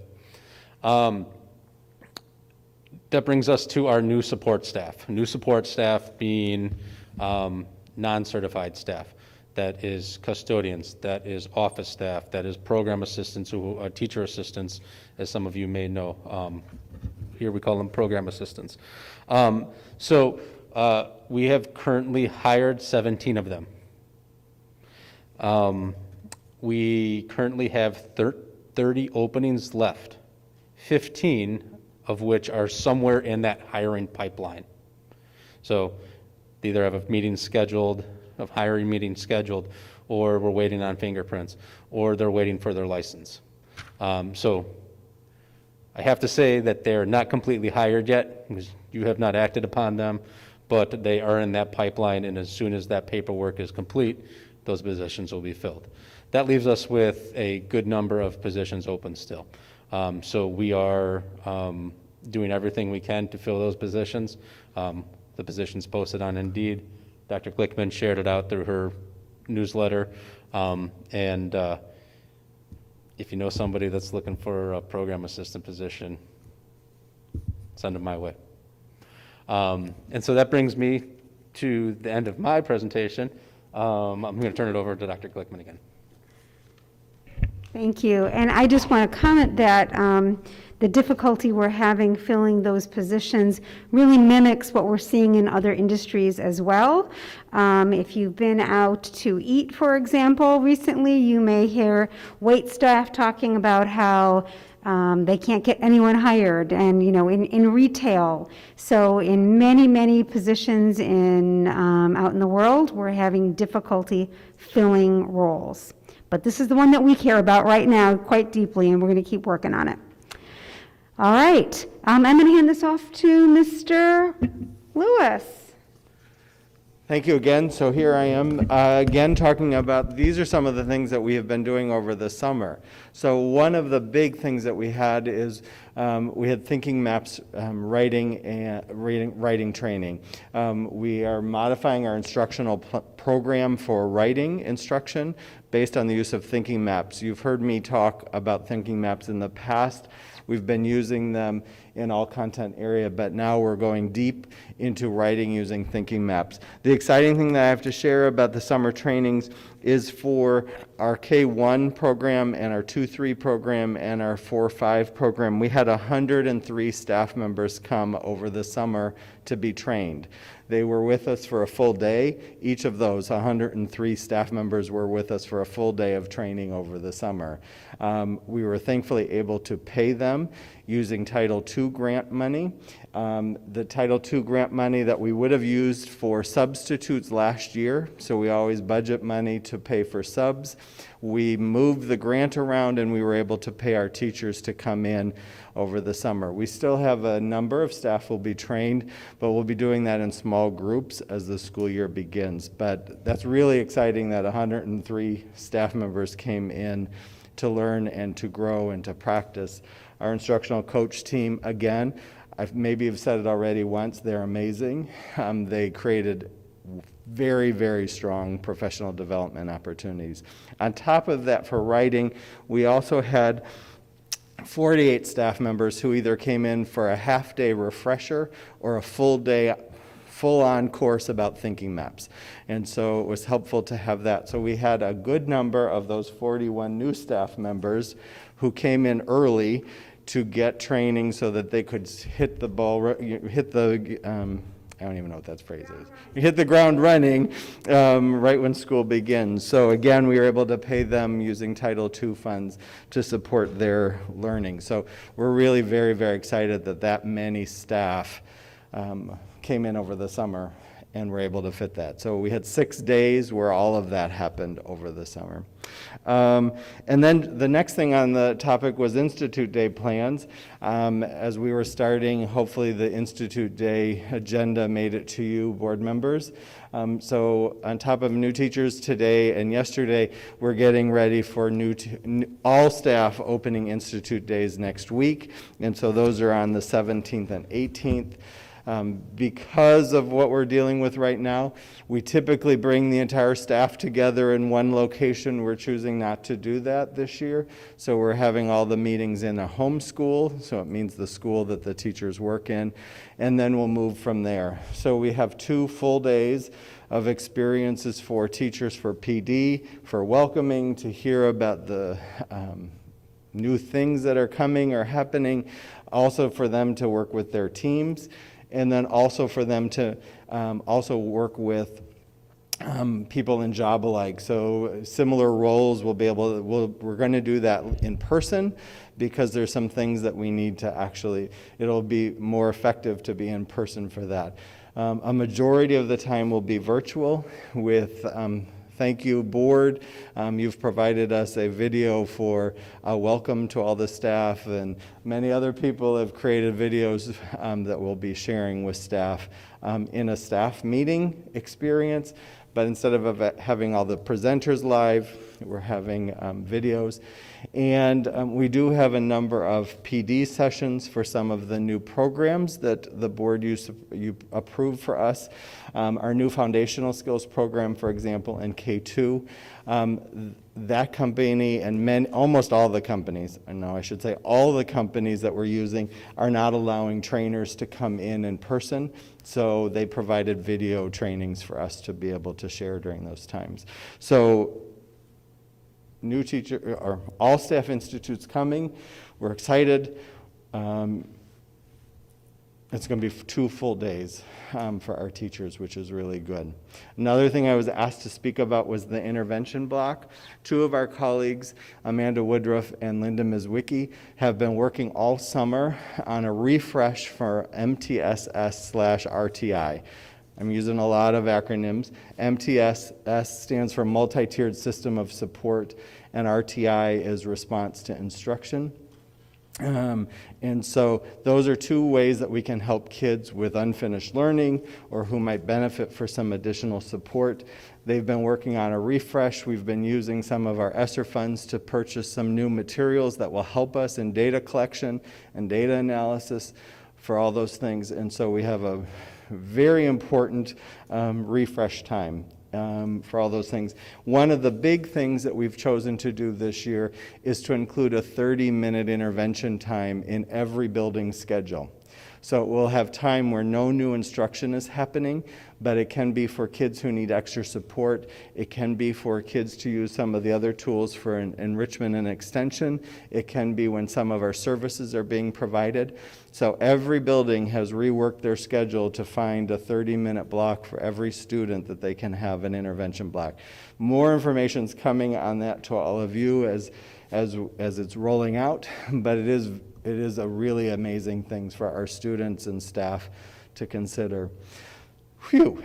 That brings us to our new support staff. New support staff being non-certified staff. That is custodians, that is office staff, that is program assistants, who are teacher assistants, as some of you may know. Here we call them program assistants. So we have currently hired 17 of them. We currently have 30 openings left, 15 of which are somewhere in that hiring pipeline. So they either have a meeting scheduled, of hiring meeting scheduled, or we're waiting on fingerprints, or they're waiting for their license. So I have to say that they're not completely hired yet, because you have not acted upon them, but they are in that pipeline, and as soon as that paperwork is complete, those positions will be filled. That leaves us with a good number of positions open still. So we are doing everything we can to fill those positions. The positions posted on Indeed. Dr. Glickman shared it out through her newsletter. And if you know somebody that's looking for a program assistant position, send them my way. And so that brings me to the end of my presentation. I'm going to turn it over to Dr. Glickman again. Thank you. And I just want to comment that the difficulty we're having filling those positions really mimics what we're seeing in other industries as well. If you've been out to eat, for example, recently, you may hear wait staff talking about how they can't get anyone hired, and in retail. So in many positions in out in the world, we're having difficulty filling roles. But this is the one that we care about right now quite deeply, and we're going to keep working on it. All right, I'm going to hand this off to Mr. Lewis. Thank you again. So here I am again talking about, these are some of the things that we have been doing over the summer. So one of the big things that we had is we had Thinking Maps writing training. We are modifying our instructional program for writing instruction based on the use of Thinking Maps. You've heard me talk about Thinking Maps in the past. We've been using them in all content area, but now we're going deep into writing using Thinking Maps. The exciting thing that I have to share about the summer trainings is for our K-1 program and our 2-3 program and our 4-5 program. We had 103 staff members come over the summer to be trained. They were with us for a full day. Each of those 103 staff members were with us for a full day of training over the summer. We were thankfully able to pay them using Title II grant money. The Title II grant money that we would have used for substitutes last year, so we always budget money to pay for subs. We moved the grant around and we were able to pay our teachers to come in over the summer. We still have a number of staff will be trained, but we'll be doing that in small groups as the school year begins. But that's really exciting that 103 staff members came in to learn and to grow and to practice. Our instructional coach team, again, maybe I've said it already once, they're amazing. They created very strong professional development opportunities. On top of that, for writing, we also had 48 staff members who either came in for a half-day refresher or a full-day, full-on course about Thinking Maps. And so it was helpful to have that. So we had a good number of those 41 new staff members who came in early to get training so that they could hit the I don't even know what that phrase is. You hit the ground running right when school begins. So again, we were able to pay them using Title II funds to support their learning. So we're really very, very excited that that many staff came in over the summer and were able to fit that. So we had 6 days where all of that happened over the summer. And then the next thing on the topic was Institute Day plans. As we were starting, hopefully the Institute Day agenda made it to you, board members. So on top of new teachers today and yesterday, we're getting ready for all staff opening Institute Days next week. And so those are on the 17th and 18th. Because of what we're dealing with right now, we typically bring the entire staff together in one location. We're choosing not to do that this year. So we're having all the meetings in a home school, so it means the school that the teachers work in, and then we'll move from there. So we have 2 full days of experiences for teachers for PD, for welcoming, to hear about the new things that are coming or happening, also for them to work with their teams, and then also for them to also work with people in job alike. So similar roles, we're going to do that in person because there's some things that we need to actually, it'll be more effective to be in person for that. A majority of the time will be virtual with thank you, board. You've provided us a video for a welcome to all the staff, and many other people have created videos that we'll be sharing with staff in a staff meeting experience. But instead of having all the presenters live, we're having videos. And we do have a number of PD sessions for some of the new programs that the board you approved for us. Our new foundational skills program, for example, in K2. That company and almost all the companies, I should say all the companies that we're using are not allowing trainers to come in person. So they provided video trainings for us to be able to share during those times. So new teacher, or all staff institutes coming. We're excited. It's going to be 2 full days for our teachers, which is really good. Another thing I was asked to speak about was the intervention block. 2 of our colleagues, Amanda Woodruff and Linda Mizwicki, have been working all summer on a refresh for MTSS/RTI. I'm using a lot of acronyms. MTSS stands for Multi-Tiered System of Support, and RTI is Response to Instruction. And so those are 2 ways that we can help kids with unfinished learning or who might benefit for some additional support. They've been working on a refresh. We've been using some of our ESSER funds to purchase some new materials that will help us in data collection and data analysis for all those things. And so we have a very important refresh time for all those things. One of the big things that we've chosen to do this year is to include a 30-minute intervention time in every building schedule. So we'll have time where no new instruction is happening, but it can be for kids who need extra support. It can be for kids to use some of the other tools for enrichment and extension. It can be when some of our services are being provided. So every building has reworked their schedule to find a 30-minute block for every student that they can have an intervention block. More information is coming on that to all of you as it's rolling out, but it is a really amazing thing for our students and staff to consider. Phew.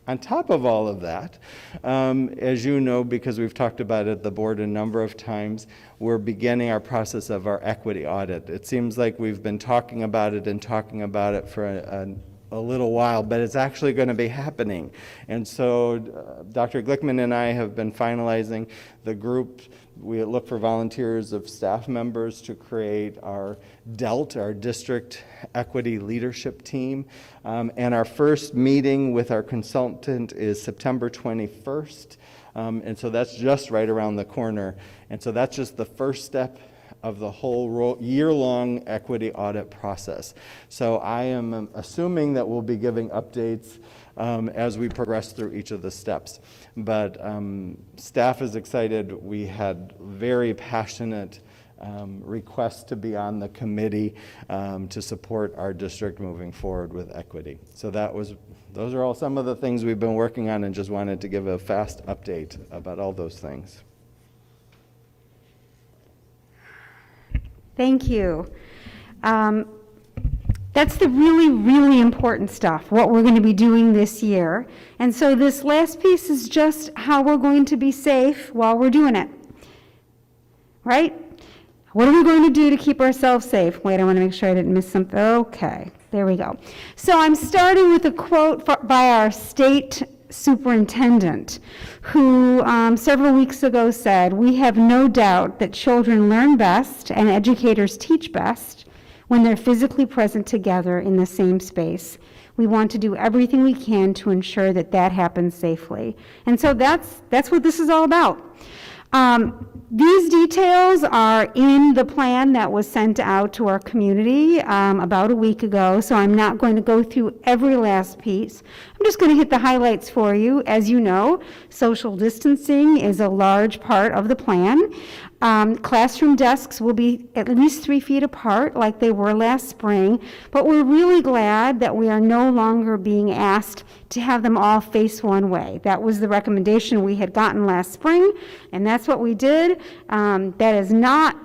On top of all of that, as you know, because we've talked about it at the board a number of times, we're beginning our process of our equity audit. It seems like we've been talking about it for a little while, but it's actually going to be happening. And so Dr. Glickman and I have been finalizing the group. We look for volunteers of staff members to create our DELT, our District Equity Leadership Team. And our first meeting with our consultant is September 21st. And so that's just right around the corner. And so that's just the first step of the whole year-long equity audit process. So I am assuming that we'll be giving updates as we progress through each of the steps. But staff is excited. We had very passionate requests to be on the committee to support our district moving forward with equity. So that was those are all some of the things we've been working on, and just wanted to give a fast update about all those things. Thank you. That's the really, really important stuff, what we're going to be doing this year. And so this last piece is just how we're going to be safe while we're doing it. Right? What are we going to do to keep ourselves safe? Wait, I want to make sure I didn't miss something. Okay, there we go. So I'm starting with a quote by our state superintendent, who several weeks ago said, "We have no doubt that children learn best and educators teach best when they're physically present together in the same space. We want to do everything we can to ensure that that happens safely." And so that's what this is all about. These details are in the plan that was sent out to our community about a week ago, so I'm not going to go through every last piece. I'm just going to hit the highlights for you. As you know, social distancing is a large part of the plan. Classroom desks will be at least 3 feet apart like they were last spring, but we're really glad that we are no longer being asked to have them all face one way. That was the recommendation we had gotten last spring, and that's what we did. That is not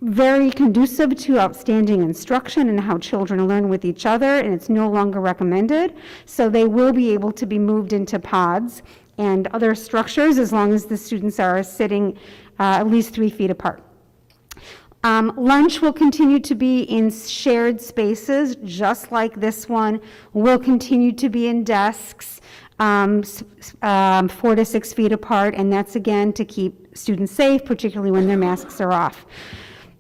very conducive to outstanding instruction and how children learn with each other, and it's no longer recommended. So they will be able to be moved into pods and other structures as long as the students are sitting at least 3 feet apart. Lunch will continue to be in shared spaces, just like this one. Will continue to be in desks, 4 to 6 feet apart, and that's again to keep students safe, particularly when their masks are off.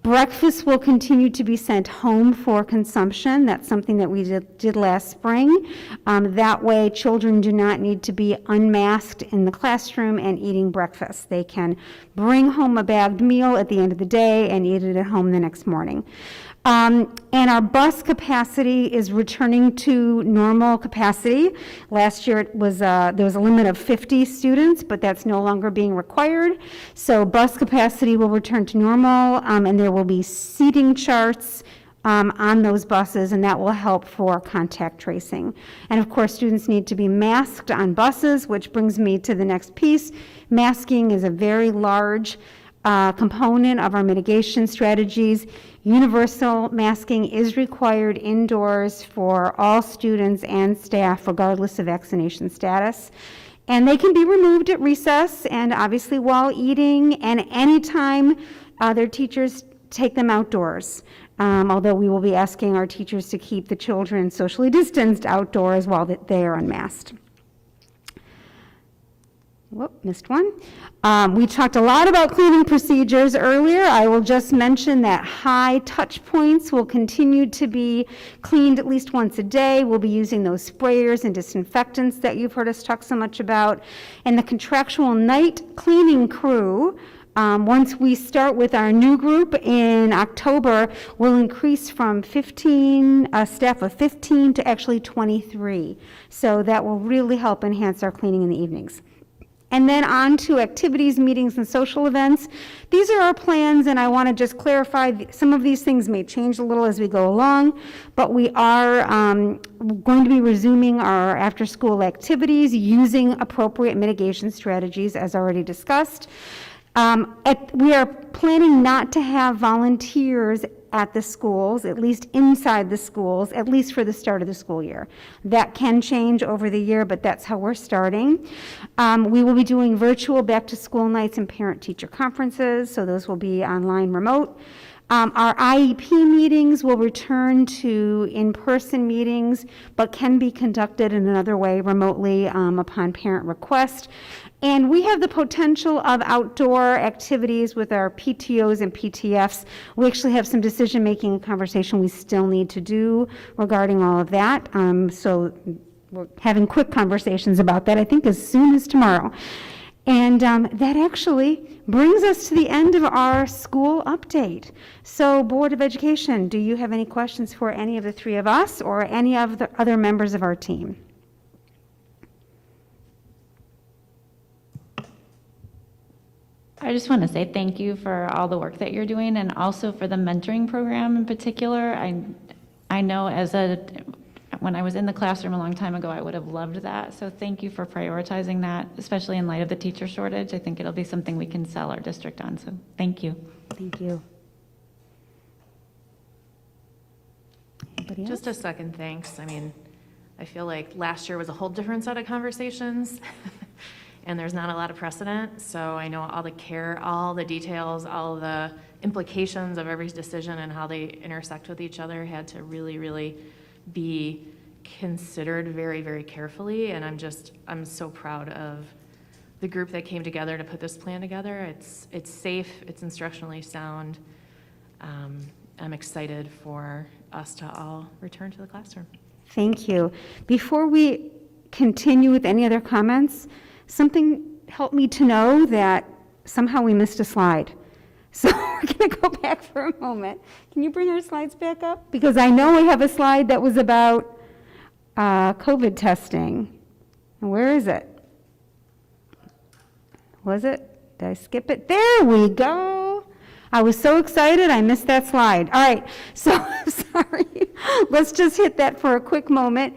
Breakfast will continue to be sent home for consumption. That's something that we did last spring. That way, children do not need to be unmasked in the classroom and eating breakfast. They can bring home a bagged meal at the end of the day and eat it at home the next morning. And our bus capacity is returning to normal capacity. Last year there was a limit of 50 students, but that's no longer being required. So bus capacity will return to normal, and there will be seating charts on those buses, and that will help for contact tracing. And of course, students need to be masked on buses, which brings me to the next piece. Masking is a very large component of our mitigation strategies. Universal masking is required indoors for all students and staff, regardless of vaccination status. And they can be removed at recess and obviously while eating, and anytime their teachers take them outdoors. Although we will be asking our teachers to keep the children socially distanced outdoors while they are unmasked. Whoop, missed one. We talked a lot about cleaning procedures earlier. I will just mention that high touch points will continue to be cleaned at least once a day. We'll be using those sprayers and disinfectants that you've heard us talk so much about. And the contractual night cleaning crew, once we start with our new group in October, will increase from 15, a staff of 15 to actually 23. So that will really help enhance our cleaning in the evenings. And then on to activities, meetings, and social events. These are our plans, and I want to just clarify, some of these things may change a little as we go along, but we are going to be resuming our after-school activities using appropriate mitigation strategies, as already discussed. We are planning not to have volunteers at the schools, at least inside the schools, at least for the start of the school year. That can change over the year, but that's how we're starting. We will be doing virtual back-to-school nights and parent-teacher conferences, so those will be online remote. Our IEP meetings will return to in-person meetings, but can be conducted in another way remotely upon parent request. And we have the potential of outdoor activities with our PTOs and PTFs. We actually have some decision-making conversation we still need to do regarding all of that. So we're having quick conversations about that, I think, as soon as tomorrow. And that actually brings us to the end of our school update. So, Board of Education, do you have any questions for any of the three of us or any of the other members of our team? I just want to say thank you for all the work that you're doing, and also for the mentoring program in particular. I know as a when I was in the classroom a long time ago, I would have loved that. So thank you for prioritizing that, especially in light of the teacher shortage. I think it'll be something we can sell our district on, so thank you. Thank you. Anybody else? Just a second thanks. I mean, I feel like last year was a whole different set of conversations, and there's not a lot of precedent. So I know all the care, all the details, all the implications of every decision and how they intersect with each other had to really, really be considered very, very carefully. And I'm so proud of the group that came together to put this plan together. It's safe, it's instructionally sound. I'm excited for us to all return to the classroom. Thank you. Before we continue with any other comments, something helped me to know that somehow we missed a slide. So we're going to go back for a moment. Can you bring our slides back up? Because I know we have a slide that was about COVID testing. And where is it? Was it? Did I skip it? There we go. I was so excited, I missed that slide. All right, so sorry. Let's just hit that for a quick moment.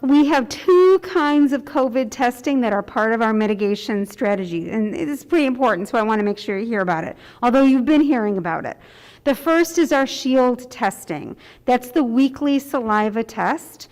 We have two kinds of COVID testing that are part of our mitigation strategy, and it is pretty important, so I want to make sure you hear about it, although you've been hearing about it. The first is our shield testing. That's the weekly saliva test.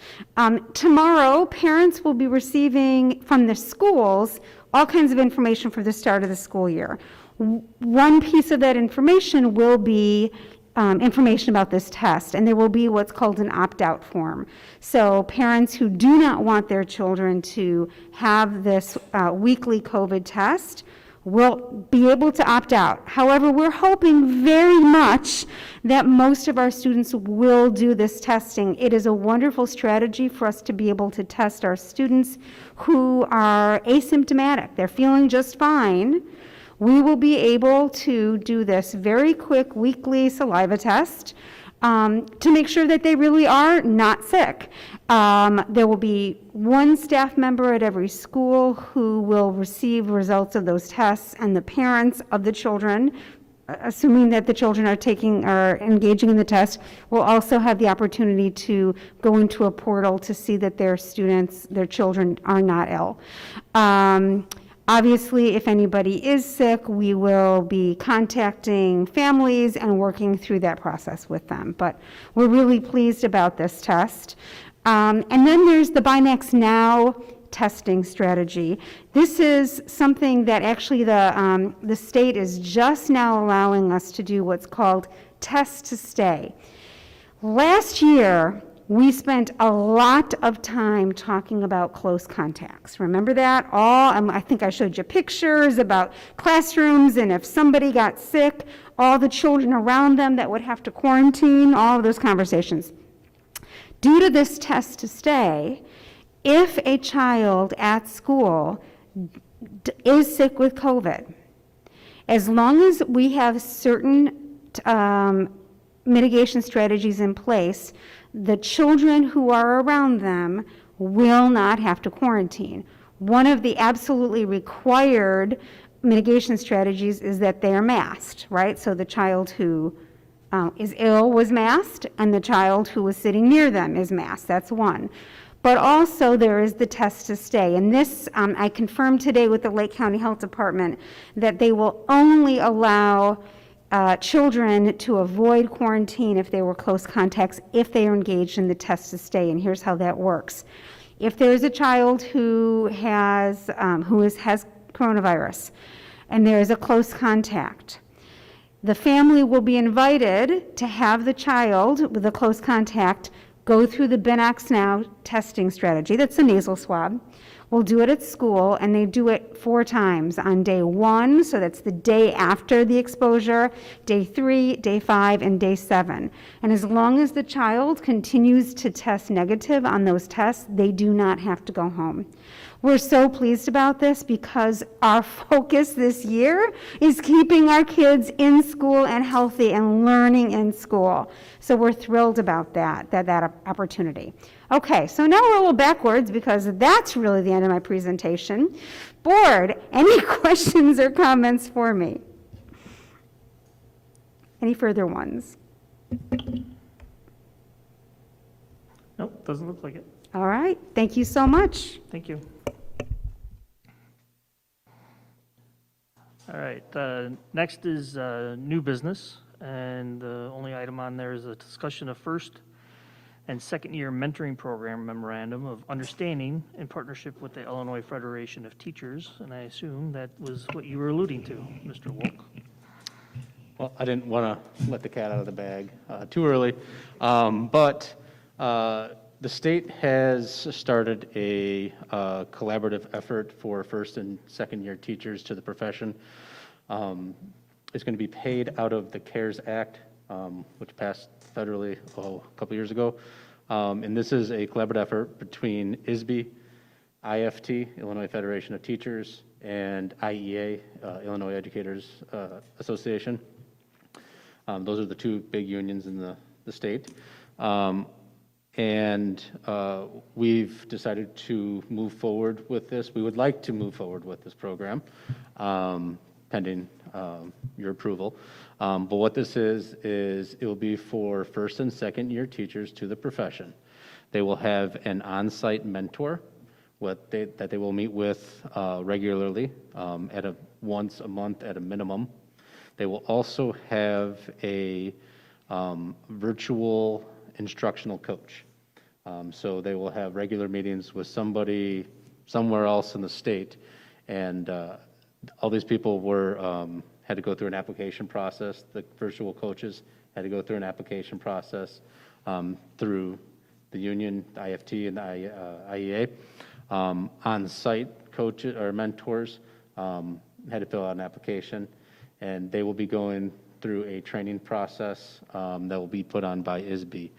Tomorrow, parents will be receiving from the schools all kinds of information for the start of the school year. One piece of that information will be information about this test, and there will be what's called an opt-out form. So parents who do not want their children to have this weekly COVID test will be able to opt out. However, we're hoping very much that most of our students will do this testing. It is a wonderful strategy for us to be able to test our students who are asymptomatic. They're feeling just fine. We will be able to do this very quick weekly saliva test to make sure that they really are not sick. There will be one staff member at every school who will receive results of those tests, and the parents of the children, assuming that the children are engaging in the test, will also have the opportunity to go into a portal to see that their children are not ill. Obviously, if anybody is sick, we will be contacting families and working through that process with them. But we're really pleased about this test. And then there's the Buy Next Now testing strategy. This is something that actually the state is just now allowing us to do what's called Test to Stay. Last year, we spent a lot of time talking about close contacts. Remember that? I think I showed you pictures about classrooms, and if somebody got sick, all the children around them that would have to quarantine, all of those conversations. Due to this Test to Stay, if a child at school is sick with COVID, as long as we have certain mitigation strategies in place, the children who are around them will not have to quarantine. One of the absolutely required mitigation strategies is that they are masked, right? So the child who is ill was masked, and the child who was sitting near them is masked. That's one. But also there is the Test to Stay. And this, I confirmed today with the Lake County Health Department that they will only allow children to avoid quarantine if they were close contacts, if they are engaged in the Test to Stay. And here's how that works. If there is a child who has coronavirus and there is a close contact, the family will be invited to have the child with a close contact go through the Buy Next Now testing strategy. That's a nasal swab. We'll do it at school, and they do it 4 times on day 1, so that's the day after the exposure, day 3, day 5, and day 7. And as long as the child continues to test negative on those tests, they do not have to go home. We're so pleased about this because our focus this year is keeping our kids in school and healthy and learning in school. So we're thrilled about that opportunity. Okay, so now we're a little backwards because that's really the end of my presentation. Board, any questions or comments for me? Any further ones? Nope, doesn't look like it. All right, thank you so much. Thank you. All right, next is new business, and the only item on there is a discussion of first and second year mentoring program memorandum of understanding in partnership with the Illinois Federation of Teachers, and I assume that was what you were alluding to, Mr. Wolk. Well, I didn't want to let the cat out of the bag too early, but the state has started a collaborative effort for first and second year teachers to the profession. It's going to be paid out of the CARES Act, which passed federally a couple years ago. And this is a collaborative effort between ISB, IFT, Illinois Federation of Teachers, and IEA, Illinois Educators Association. Those are the two big unions in the state. And we've decided to move forward with this. We would like to move forward with this program, pending your approval. But what this is it will be for first and second year teachers to the profession. They will have an on-site mentor that they will meet with regularly once a month at a minimum. They will also have a virtual instructional coach. So they will have regular meetings with somebody somewhere else in the state, and all these people had to go through an application process. The virtual coaches had to go through an application process through the union, the IFT, and the IEA. On-site coaches or mentors had to fill out an application, and they will be going through a training process that will be put on by ISB.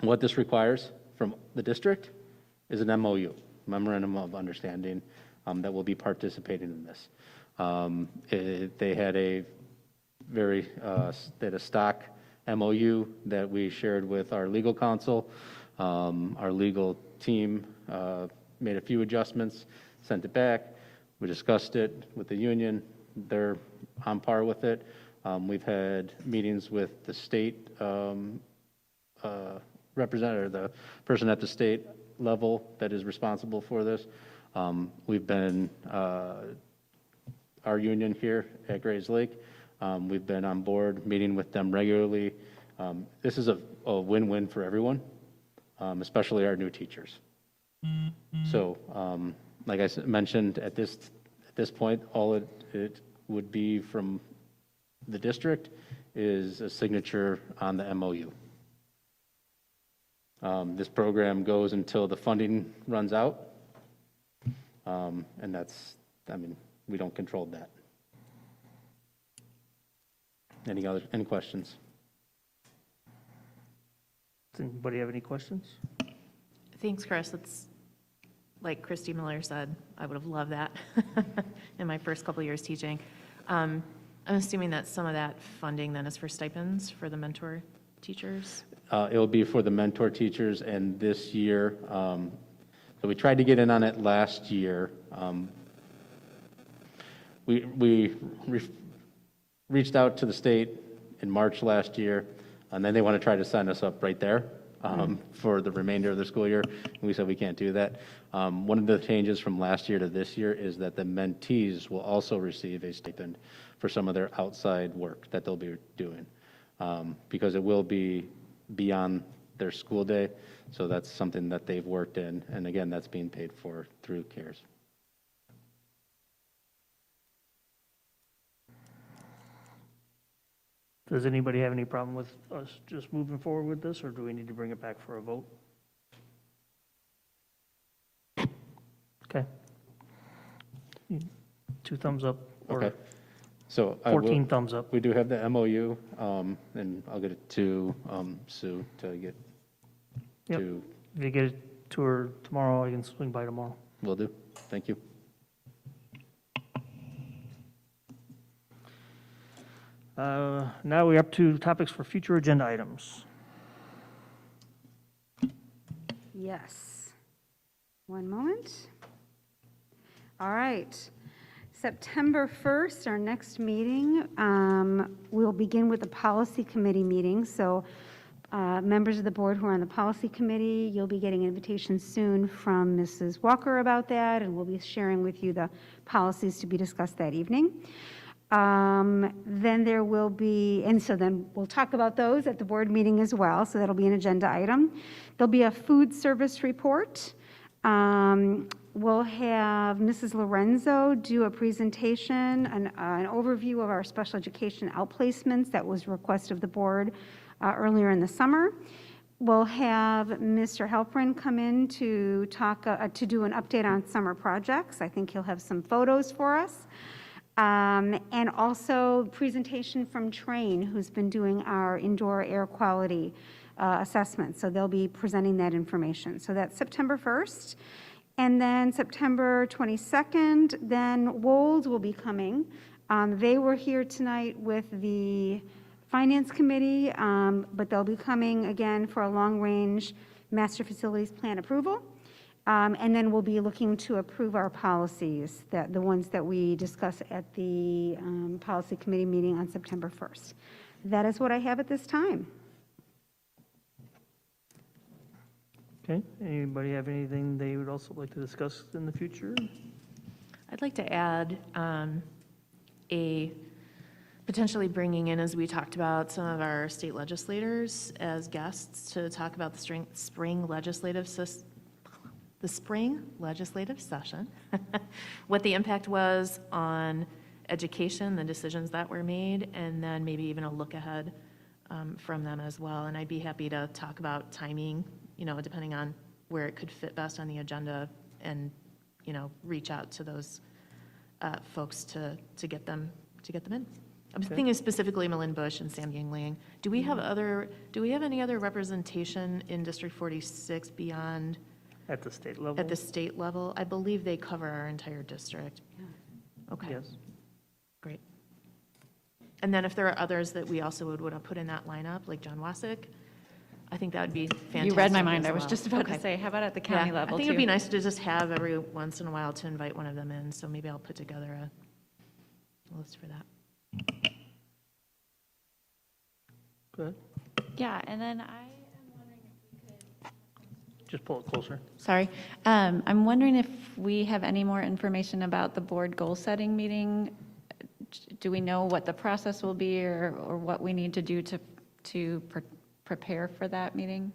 What this requires from the district is an MOU, Memorandum of Understanding, that will be participating in this. They had a stock MOU that we shared with our legal counsel. Our legal team made a few adjustments, sent it back. We discussed it with the union. They're on par with it. We've had meetings with the state representative, the person at the state level that is responsible for this. We've been, our union here at Grays Lake, we've been on board meeting with them regularly. This is a win-win for everyone, especially our new teachers. So, like I mentioned, at this point, all it would be from the district is a signature on the MOU. This program goes until the funding runs out, and we don't control that. Any questions? Does anybody have any questions? Thanks, Chris. It's like Christy Miller said, I would have loved that in my first couple of years teaching. I'm assuming that some of that funding then is for stipends for the mentor teachers? It will be for the mentor teachers, and this year, so we tried to get in on it last year. We reached out to the state in March last year, and then they want to try to sign us up right there for the remainder of the school year, and we said we can't do that. One of the changes from last year to this year is that the mentees will also receive a stipend for some of their outside work that they'll be doing, because it will be beyond their school day, so that's something that they've worked in, and again, that's being paid for through CARES. Does anybody have any problem with us just moving forward with this, or do we need to bring it back for a vote? Okay. 2 thumbs up, or Okay. So 14 thumbs up. We do have the MOU, and I'll get it to Sue to get Yep. to. If you get it to her tomorrow, I can swing by tomorrow. Will do. Thank you. Now we're up to topics for future agenda items. Yes. One moment. All right. September 1st, our next meeting, we'll begin with the policy committee meeting. So Members of the board who are on the policy committee, you'll be getting invitations soon from Mrs. Walker about that, and we'll be sharing with you the policies to be discussed that evening. Then there will be, and so then we'll talk about those at the board meeting as well, so that'll be an agenda item. There'll be a food service report. We'll have Mrs. Lorenzo do a presentation, an overview of our special education outplacements. That was a request of the board earlier in the summer. We'll have Mr. Halprin come in to talk, to do an update on summer projects. I think he'll have some photos for us. And also presentation from Train, who's been doing our indoor air quality assessment. So they'll be presenting that information. So that's September 1st. And then September 22nd, then Wold will be coming. They were here tonight with the Finance Committee, but they'll be coming again for a long-range master facilities plan approval. And then we'll be looking to approve our policies, the ones that we discuss at the policy committee meeting on September 1st. That is what I have at this time. Okay, anybody have anything they would also like to discuss in the future? I'd like to add potentially bringing in, as we talked about, some of our state legislators as guests to talk about the spring legislative session, what the impact was on education, the decisions that were made, and then maybe even a look ahead from them as well. And I'd be happy to talk about timing, depending on where it could fit best on the agenda, and, reach out to those folks to get them in. I'm thinking specifically Malin Bush and Sam Yingling. Do we have any other representation in District 46 beyond? At the state level? At the state level? I believe they cover our entire district. Okay. Yes. Great. And then if there are others that we also would want to put in that lineup, like John Wasik, I think that would be fantastic. You read my mind. as I was well. just about Okay. to say, how about at the county level, I think too? it'd be nice to just have every once in a while to invite one of them in, so maybe I'll put together a list for that. Good. Yeah, and then I am wondering if we could... Just pull it closer. Sorry. I'm wondering if we have any more information about the board goal-setting meeting. Do we know what the process will be, or what we need to do to prepare for that meeting?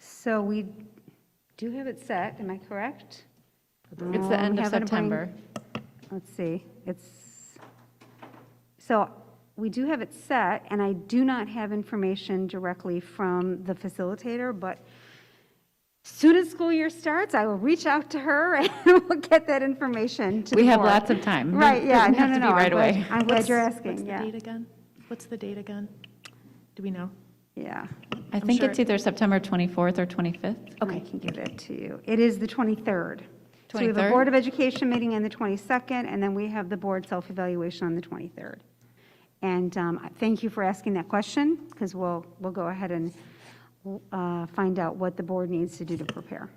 So we do have it set, am I correct? It's the end of September. Let's see, so we do have it set, and I do not have information directly from the facilitator, but as soon as school year starts, I will reach out to her and we'll get that information to the We have board. lots of time. Right, yeah, Doesn't have to be no. right away. I'm glad you're asking, What's the yeah. date again? What's the date again? Do we know? Yeah, I think sure- it's either September 24th or 25th. I can give that to you. It is the 23rd. So we have a 23rd? Board of Education meeting on the 22nd, and then we have the board self-evaluation on the 23rd. And thank you for asking that question, because we'll go ahead and find out what the board needs to do to prepare.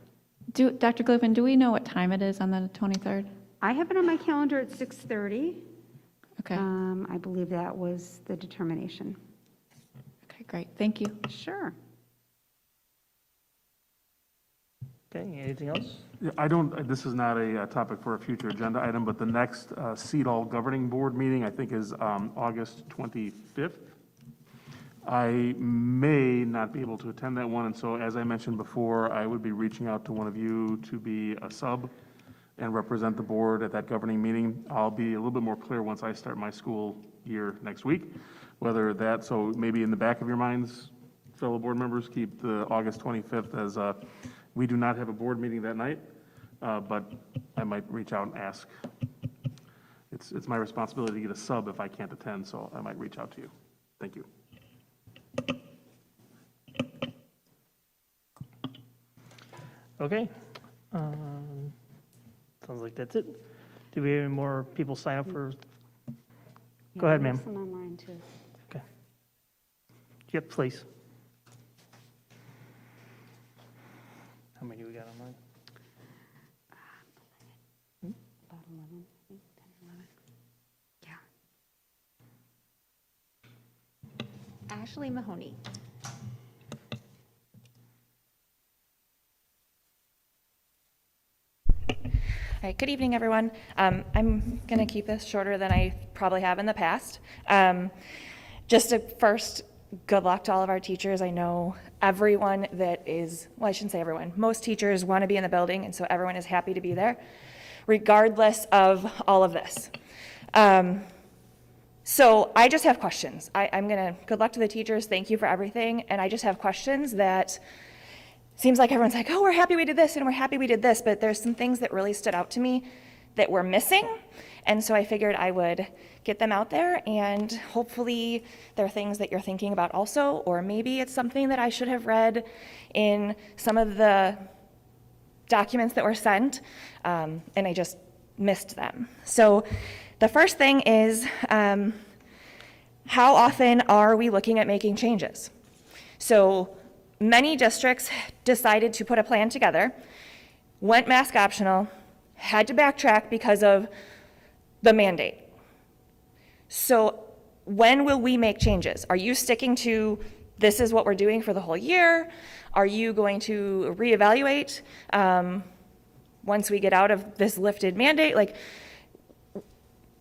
Dr. Gliffin, do we know what time it is on the 23rd? I have it on my calendar at 6:30. Okay. I believe that was the determination. Okay, great. Thank you. Sure. Okay, anything else? Yeah, this is not a topic for a future agenda item, but the next CEDAL Governing Board meeting, I think, is August 25th. I may not be able to attend that one, and so as I mentioned before, I would be reaching out to one of you to be a sub and represent the board at that governing meeting. I'll be a little bit more clear once I start my school year next week, so maybe in the back of your minds, fellow board members, keep the August 25th as we do not have a board meeting that night, but I might reach out and ask. It's my responsibility to get a sub if I can't attend, so I might reach out to you. Thank you. Okay. Sounds like that's it. Do we have any more people sign up for? Go ahead, ma'am. Some online too. Okay. Yep, please. How many do we got online? About 11, I think, 10, 11. Yeah. Ashley Mahoney. Hi, good evening, everyone. I'm going to keep this shorter than I probably have in the past. Just a first, good luck to all of our teachers. I know everyone that is, well, I shouldn't say everyone, most teachers want to be in the building, and so everyone is happy to be there, regardless of all of this. So I just have questions. I'm going to, good luck to the teachers, thank you for everything, and I just have questions that seems like everyone's like, oh, we're happy we did this and we're happy we did this, but there's some things that really stood out to me that were missing, and so I figured I would get them out there, and hopefully they're things that you're thinking about also, or maybe it's something that I should have read in some of the documents that were sent, and I just missed them. So the first thing is, how often are we looking at making changes? So many districts decided to put a plan together, went mask optional, had to backtrack because of the mandate. So when will we make changes? Are you sticking to this is what we're doing for the whole year? Are you going to reevaluate once we get out of this lifted mandate? Like,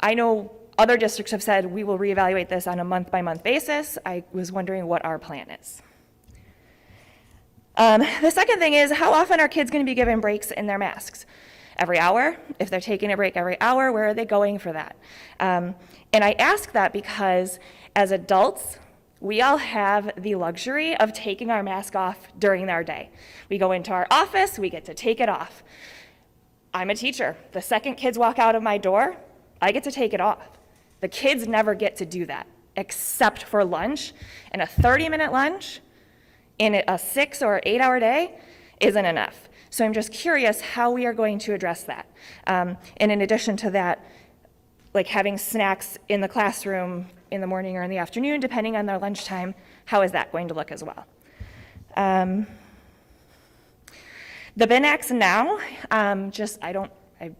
I know other districts have said we will reevaluate this on a month-by-month basis. I was wondering what our plan is. The second thing is, how often are kids going to be given breaks in their masks? Every hour? If they're taking a break every hour, where are they going for that? And I ask that because as adults, we all have the luxury of taking our mask off during our day. We go into our office, we get to take it off. I'm a teacher. The second kids walk out of my door, I get to take it off. The kids never get to do that, except for lunch. And a 30-minute lunch in a 6 or 8 hour day isn't enough. So I'm just curious how we are going to address that. And in addition to that, like having snacks in the classroom in the morning or in the afternoon, depending on their lunchtime, how is that going to look as well? The bin X now, I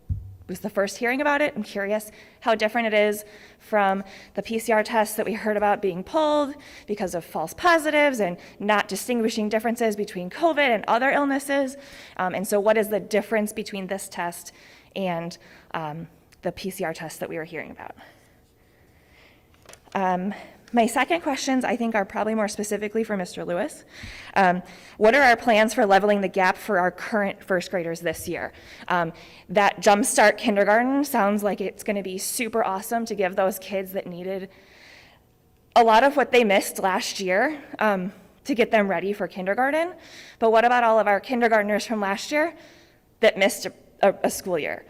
was the first hearing about it. I'm curious how different it is from the PCR tests that we heard about being pulled because of false positives and not distinguishing differences between COVID and other illnesses. And so what is the difference between this test and the PCR test that we were hearing about? My second questions, I think, are probably more specifically for Mr. Lewis. What are our plans for leveling the gap for our current first graders this year? That Jumpstart Kindergarten sounds like it's going to be super awesome to give those kids that needed a lot of what they missed last year to get them ready for kindergarten. But what about all of our kindergartners from last year that missed a school year?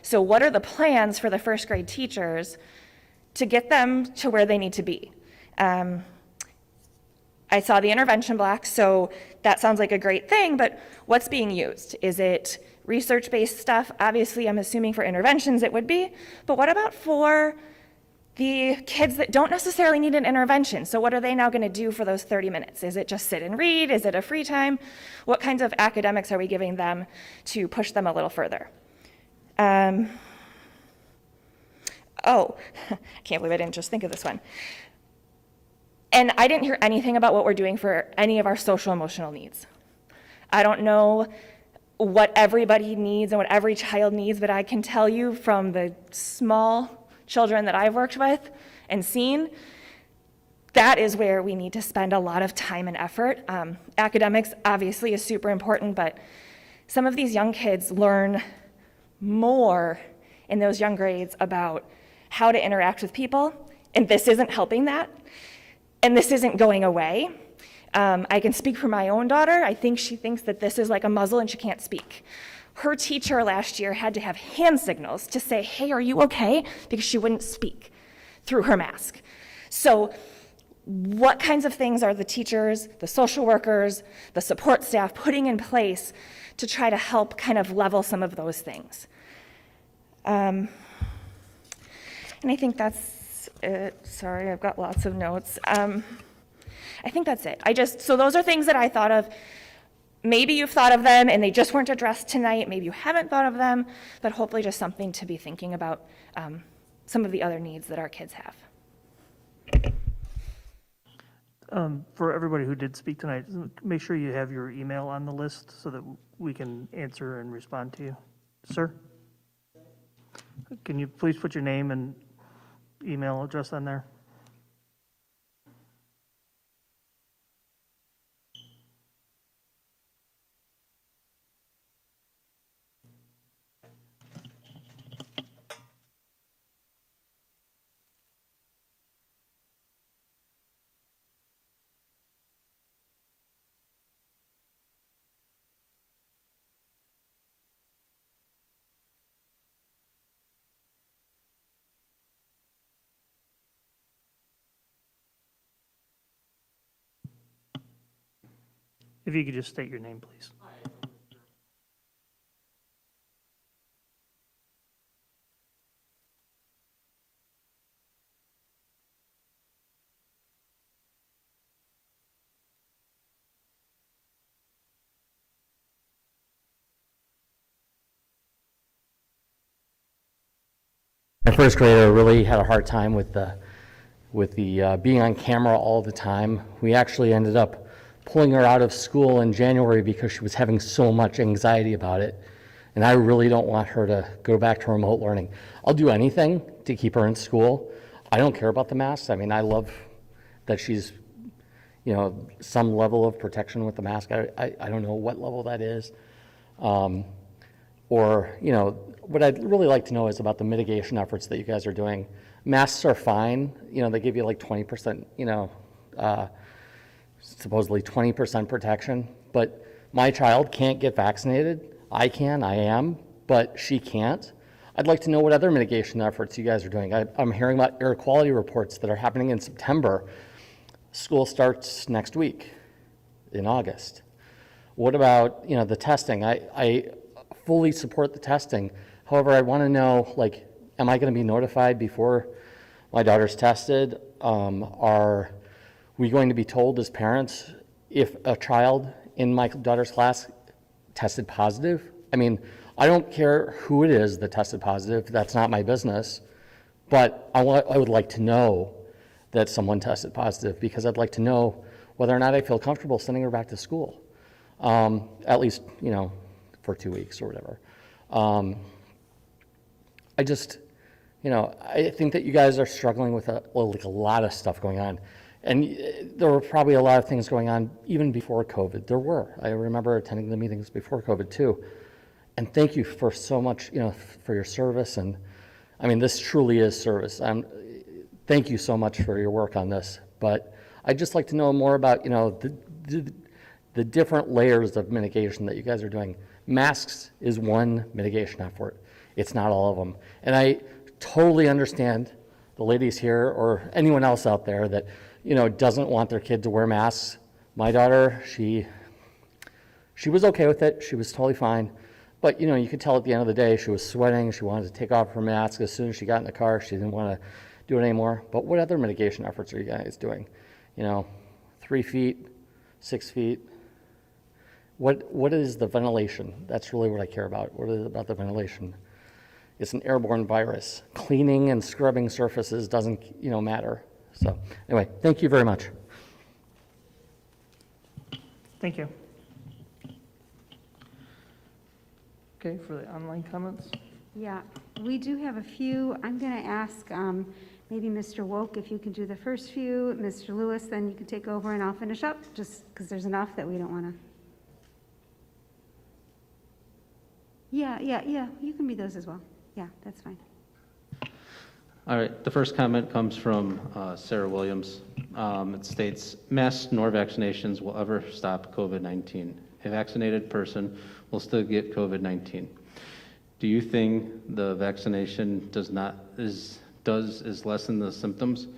So what are the plans for the first grade teachers to get them to where they need to be? I saw the intervention block, so that sounds like a great thing, but what's being used? Is it research-based stuff? Obviously, I'm assuming for interventions it would be, but what about for the kids that don't necessarily need an intervention? So what are they now going to do for those 30 minutes? Is it just sit and read? Is it a free time? What kinds of academics are we giving them to push them a little further? Oh, I can't believe I didn't just think of this one. And I didn't hear anything about what we're doing for any of our social emotional needs. I don't know what everybody needs and what every child needs, but I can tell you from the small children that I've worked with and seen, that is where we need to spend a lot of time and effort. Academics obviously is super important, but some of these young kids learn more in those young grades about how to interact with people, and this isn't helping that, and this isn't going away. I can speak for my own daughter. I think she thinks that this is like a muzzle and she can't speak. Her teacher last year had to have hand signals to say, hey, are you okay? Because she wouldn't speak through her mask. So what kinds of things are the teachers, the social workers, the support staff putting in place to try to help kind of level some of those things? And I think that's it. Sorry, I've got lots of notes. I think that's it. So those are things that I thought of. Maybe you've thought of them and they just weren't addressed tonight. Maybe you haven't thought of them, but hopefully just something to be thinking about some of the other needs that our kids have. For everybody who did speak tonight, make sure you have your email on the list so that we can answer and respond to you. Sir? Can you please put your name and email address on there? If you could just state your name, please. My first grader really had a hard time with the being on camera all the time. We actually ended up pulling her out of school in January because she was having so much anxiety about it. And I really don't want her to go back to remote learning. I'll do anything to keep her in school. I don't care about the masks. I mean, I love that she's, some level of protection with the mask. I don't know what level that is. What I'd really like to know is about the mitigation efforts that you guys are doing. Masks are fine. They give you like 20%, supposedly 20% protection. But my child can't get vaccinated. I am, but she can't. I'd like to know what other mitigation efforts you guys are doing. I'm hearing about air quality reports that are happening in September. School starts next week in August. What about, the testing? I fully support the testing. However, I want to know, am I going to be notified before my daughter's tested? Are we going to be told as parents if a child in my daughter's class tested positive? I mean, I don't care who it is that tested positive. That's not my business. But I would like to know that someone tested positive because I'd like to know whether or not I feel comfortable sending her back to school, at least, for 2 weeks or whatever. I think that you guys are struggling with a lot of stuff going on. And there were probably a lot of things going on even before COVID. There were. I remember attending the meetings before COVID too. And thank you for so much, for your service. And I mean, this truly is service. Thank you so much for your work on this. But I'd just like to know more about, the different layers of mitigation that you guys are doing. Masks is one mitigation effort. It's not all of them. And I totally understand the ladies here or anyone else out there that, doesn't want their kid to wear masks. My daughter, she was okay with it. She was totally fine. But, you could tell at the end of the day, she was sweating. She wanted to take off her mask. As soon as she got in the car, she didn't want to do it anymore. But what other mitigation efforts are you guys doing? 3 feet, 6 feet? What is the ventilation? That's really what I care about. What is it about the ventilation? It's an airborne virus. Cleaning and scrubbing surfaces doesn't, matter. So anyway, thank you very much. Thank you. Okay, for the online comments? Yeah, we do have a few. I'm going to ask maybe Mr. Woke if you can do the first few. Mr. Lewis, then you can take over and I'll finish up, just because there's enough that we don't want to. Yeah, you can read those as well. Yeah, that's fine. All right, the first comment comes from Sarah Williams. It states, masks nor vaccinations will ever stop COVID-19. A vaccinated person will still get COVID-19. Do you think the vaccination does lessen the symptoms?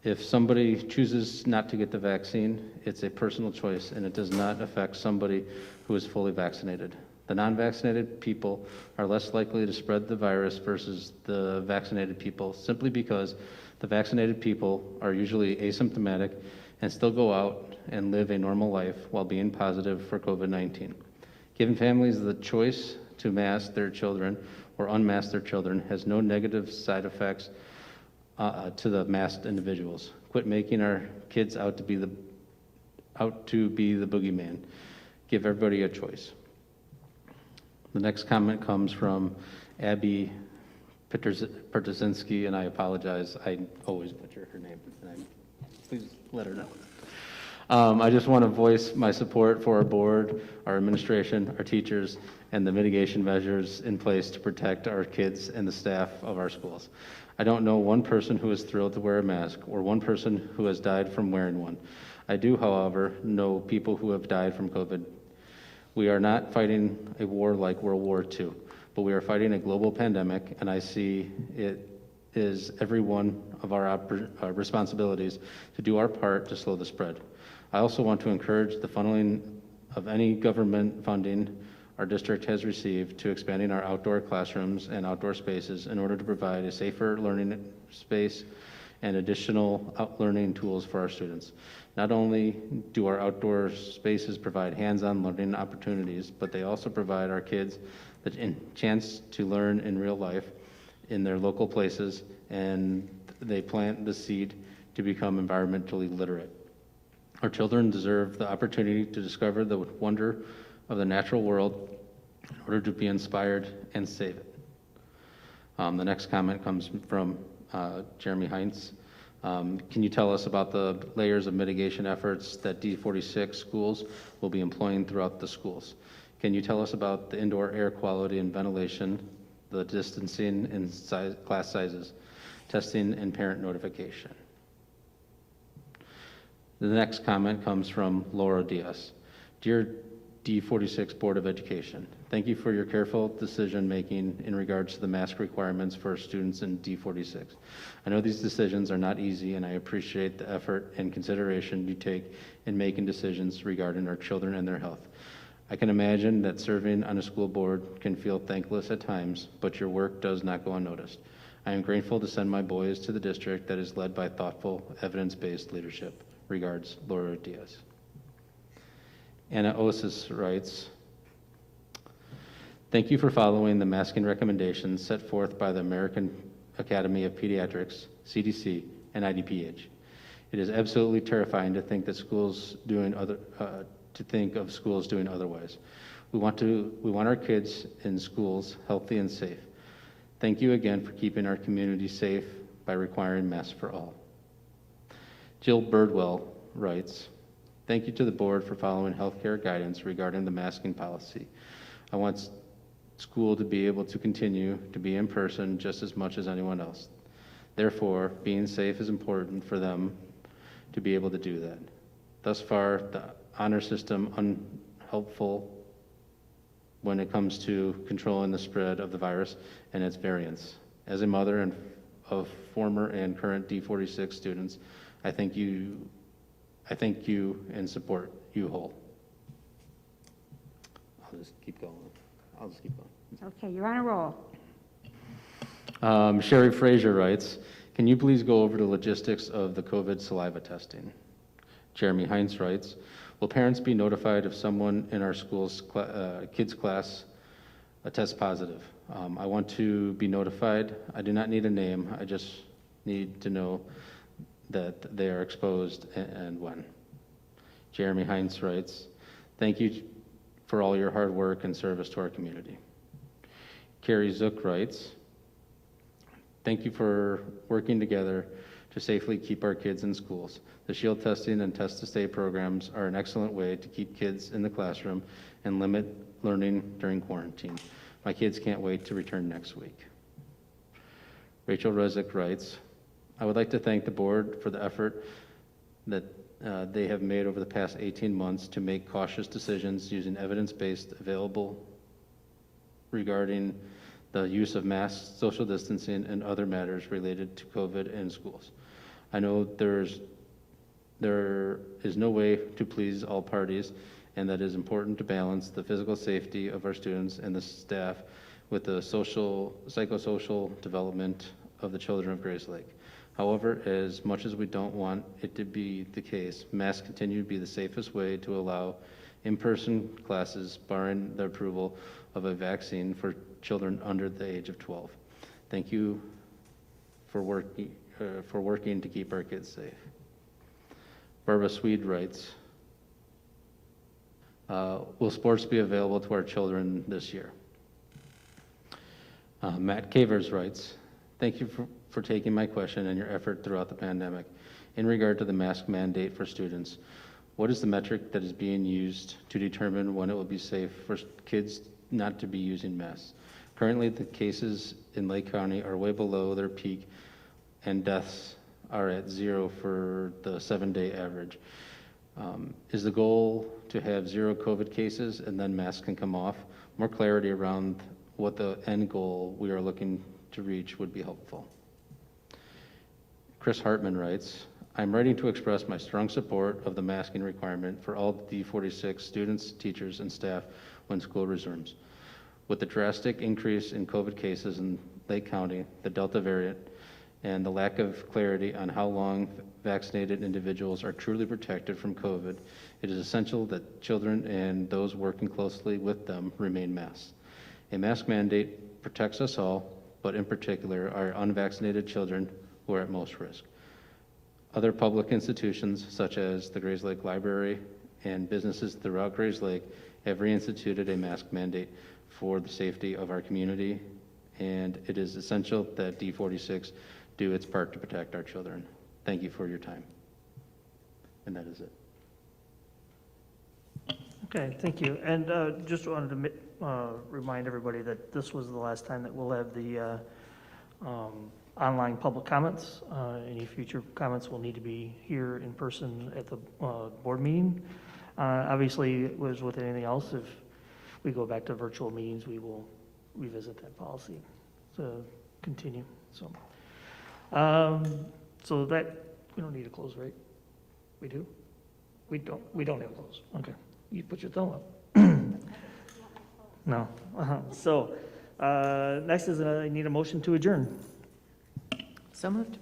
If somebody chooses not to get the vaccine, it's a personal choice and it does not affect somebody who is fully vaccinated. The non-vaccinated people are less likely to spread the virus versus the vaccinated people simply because the vaccinated people are usually asymptomatic and still go out and live a normal life while being positive for COVID-19. Giving families the choice to mask their children or unmask their children has no negative side effects to the masked individuals. Quit making our kids out to be the boogeyman. Give everybody a choice. The next comment comes from Abby Petrzinski, and I apologize. I always butcher her name, and please let her know. I just want to voice my support for our board, our administration, our teachers, and the mitigation measures in place to protect our kids and the staff of our schools. I don't know one person who is thrilled to wear a mask or one person who has died from wearing one. I do, however, know people who have died from COVID. We are not fighting a war like World War II, but we are fighting a global pandemic, and I see it is every one of our responsibilities to do our part to slow the spread. I also want to encourage the funneling of any government funding our district has received to expanding our outdoor classrooms and outdoor spaces in order to provide a safer learning space and additional learning tools for our students. Not only do our outdoor spaces provide hands-on learning opportunities, but they also provide our kids the chance to learn in real life in their local places, and they plant the seed to become environmentally literate. Our children deserve the opportunity to discover the wonder of the natural world in order to be inspired and save it. The next comment comes from Jeremy Heinz. Can you tell us about the layers of mitigation efforts that D46 schools will be employing throughout the schools? Can you tell us about the indoor air quality and ventilation, the distancing and class sizes, testing and parent notification? The next comment comes from Laura Diaz. Dear D46 Board of Education, thank you for your careful decision-making in regards to the mask requirements for students in D46. I know these decisions are not easy, and I appreciate the effort and consideration you take in making decisions regarding our children and their health. I can imagine that serving on a school board can feel thankless at times, but your work does not go unnoticed. I am grateful to send my boys to the district that is led by thoughtful, evidence-based leadership. Regards, Laura Diaz. Anna Osis writes, thank you for following the masking recommendations set forth by the American Academy of Pediatrics, CDC, and IDPH. It is absolutely terrifying to think that schools of schools doing otherwise. We want our kids in schools healthy and safe. Thank you again for keeping our community safe by requiring masks for all. Jill Birdwell writes, thank you to the board for following healthcare guidance regarding the masking policy. I want school to be able to continue to be in person just as much as anyone else. Therefore, being safe is important for them to be able to do that. Thus far, the honor system unhelpful when it comes to controlling the spread of the virus and its variants. As a mother and of former and current D46 students, I thank you and support you whole. I'll just keep going. Okay, you're on a roll. Sherry Frazier writes, can you please go over the logistics of the COVID saliva testing? Jeremy Heinz writes, will parents be notified if someone in our school's kids class tests positive? I want to be notified. I do not need a name. I just need to know that they are exposed and when. Jeremy Heinz writes, thank you for all your hard work and service to our community. Carrie Zook writes, thank you for working together to safely keep our kids in schools. The shield testing and test to stay programs are an excellent way to keep kids in the classroom and limit learning during quarantine. My kids can't wait to return next week. Rachel Rezick writes, I would like to thank the board for the effort that they have made over the past 18 months to make cautious decisions using evidence-based available regarding the use of masks, social distancing, and other matters related to COVID in schools. I know there is no way to please all parties, and that it is important to balance the physical safety of our students and the staff with the psychosocial development of the children of Grace Lake. However, as much as we don't want it to be the case, masks continue to be the safest way to allow in-person classes, barring the approval of a vaccine for children under the age of 12. Thank you for working to keep our kids safe. Barbara Swede writes, will sports be available to our children this year? Matt Cavers writes, Thank you for taking my question and your effort throughout the pandemic. In regard to the mask mandate for students, what is the metric that is being used to determine when it will be safe for kids not to be using masks? Currently, the cases in Lake County are way below their peak, and deaths are at 0 for the 7-day average. Is the goal to have 0 COVID cases and then masks can come off? More clarity around what the end goal we are looking to reach would be helpful. Chris Hartman writes, I'm writing to express my strong support of the masking requirement for all D46 students, teachers, and staff when school resumes. With the drastic increase in COVID cases in Lake County, the Delta variant, and the lack of clarity on how long vaccinated individuals are truly protected from COVID, it is essential that children and those working closely with them remain masked. A mask mandate protects us all, but in particular our unvaccinated children who are at most risk. Other public institutions, such as the Grays Lake Library and businesses throughout Grays Lake, have reinstituted a mask mandate for the safety of our community, and it is essential that D46 do its part to protect our children. Thank you for your time. And that is it. Okay, thank you. And just wanted to remind everybody that this was the last time that we'll have the online public comments. Any future comments will need to be here in person at the board meeting. Obviously, as with anything else, if we go back to virtual meetings, we will revisit that policy to continue. So that, we don't need to close, right? We do? We don't have to close. Okay. You put your thumb up. No. So next is I need a motion to adjourn. So moved.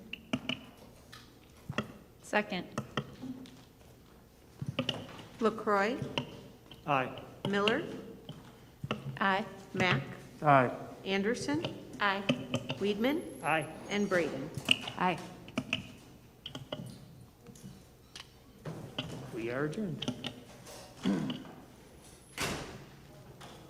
Second. LaCroy, Aye. Miller, Aye. Mack, Aye. Anderson, Aye. Weedman, Aye. and Braden. Aye. We are adjourned.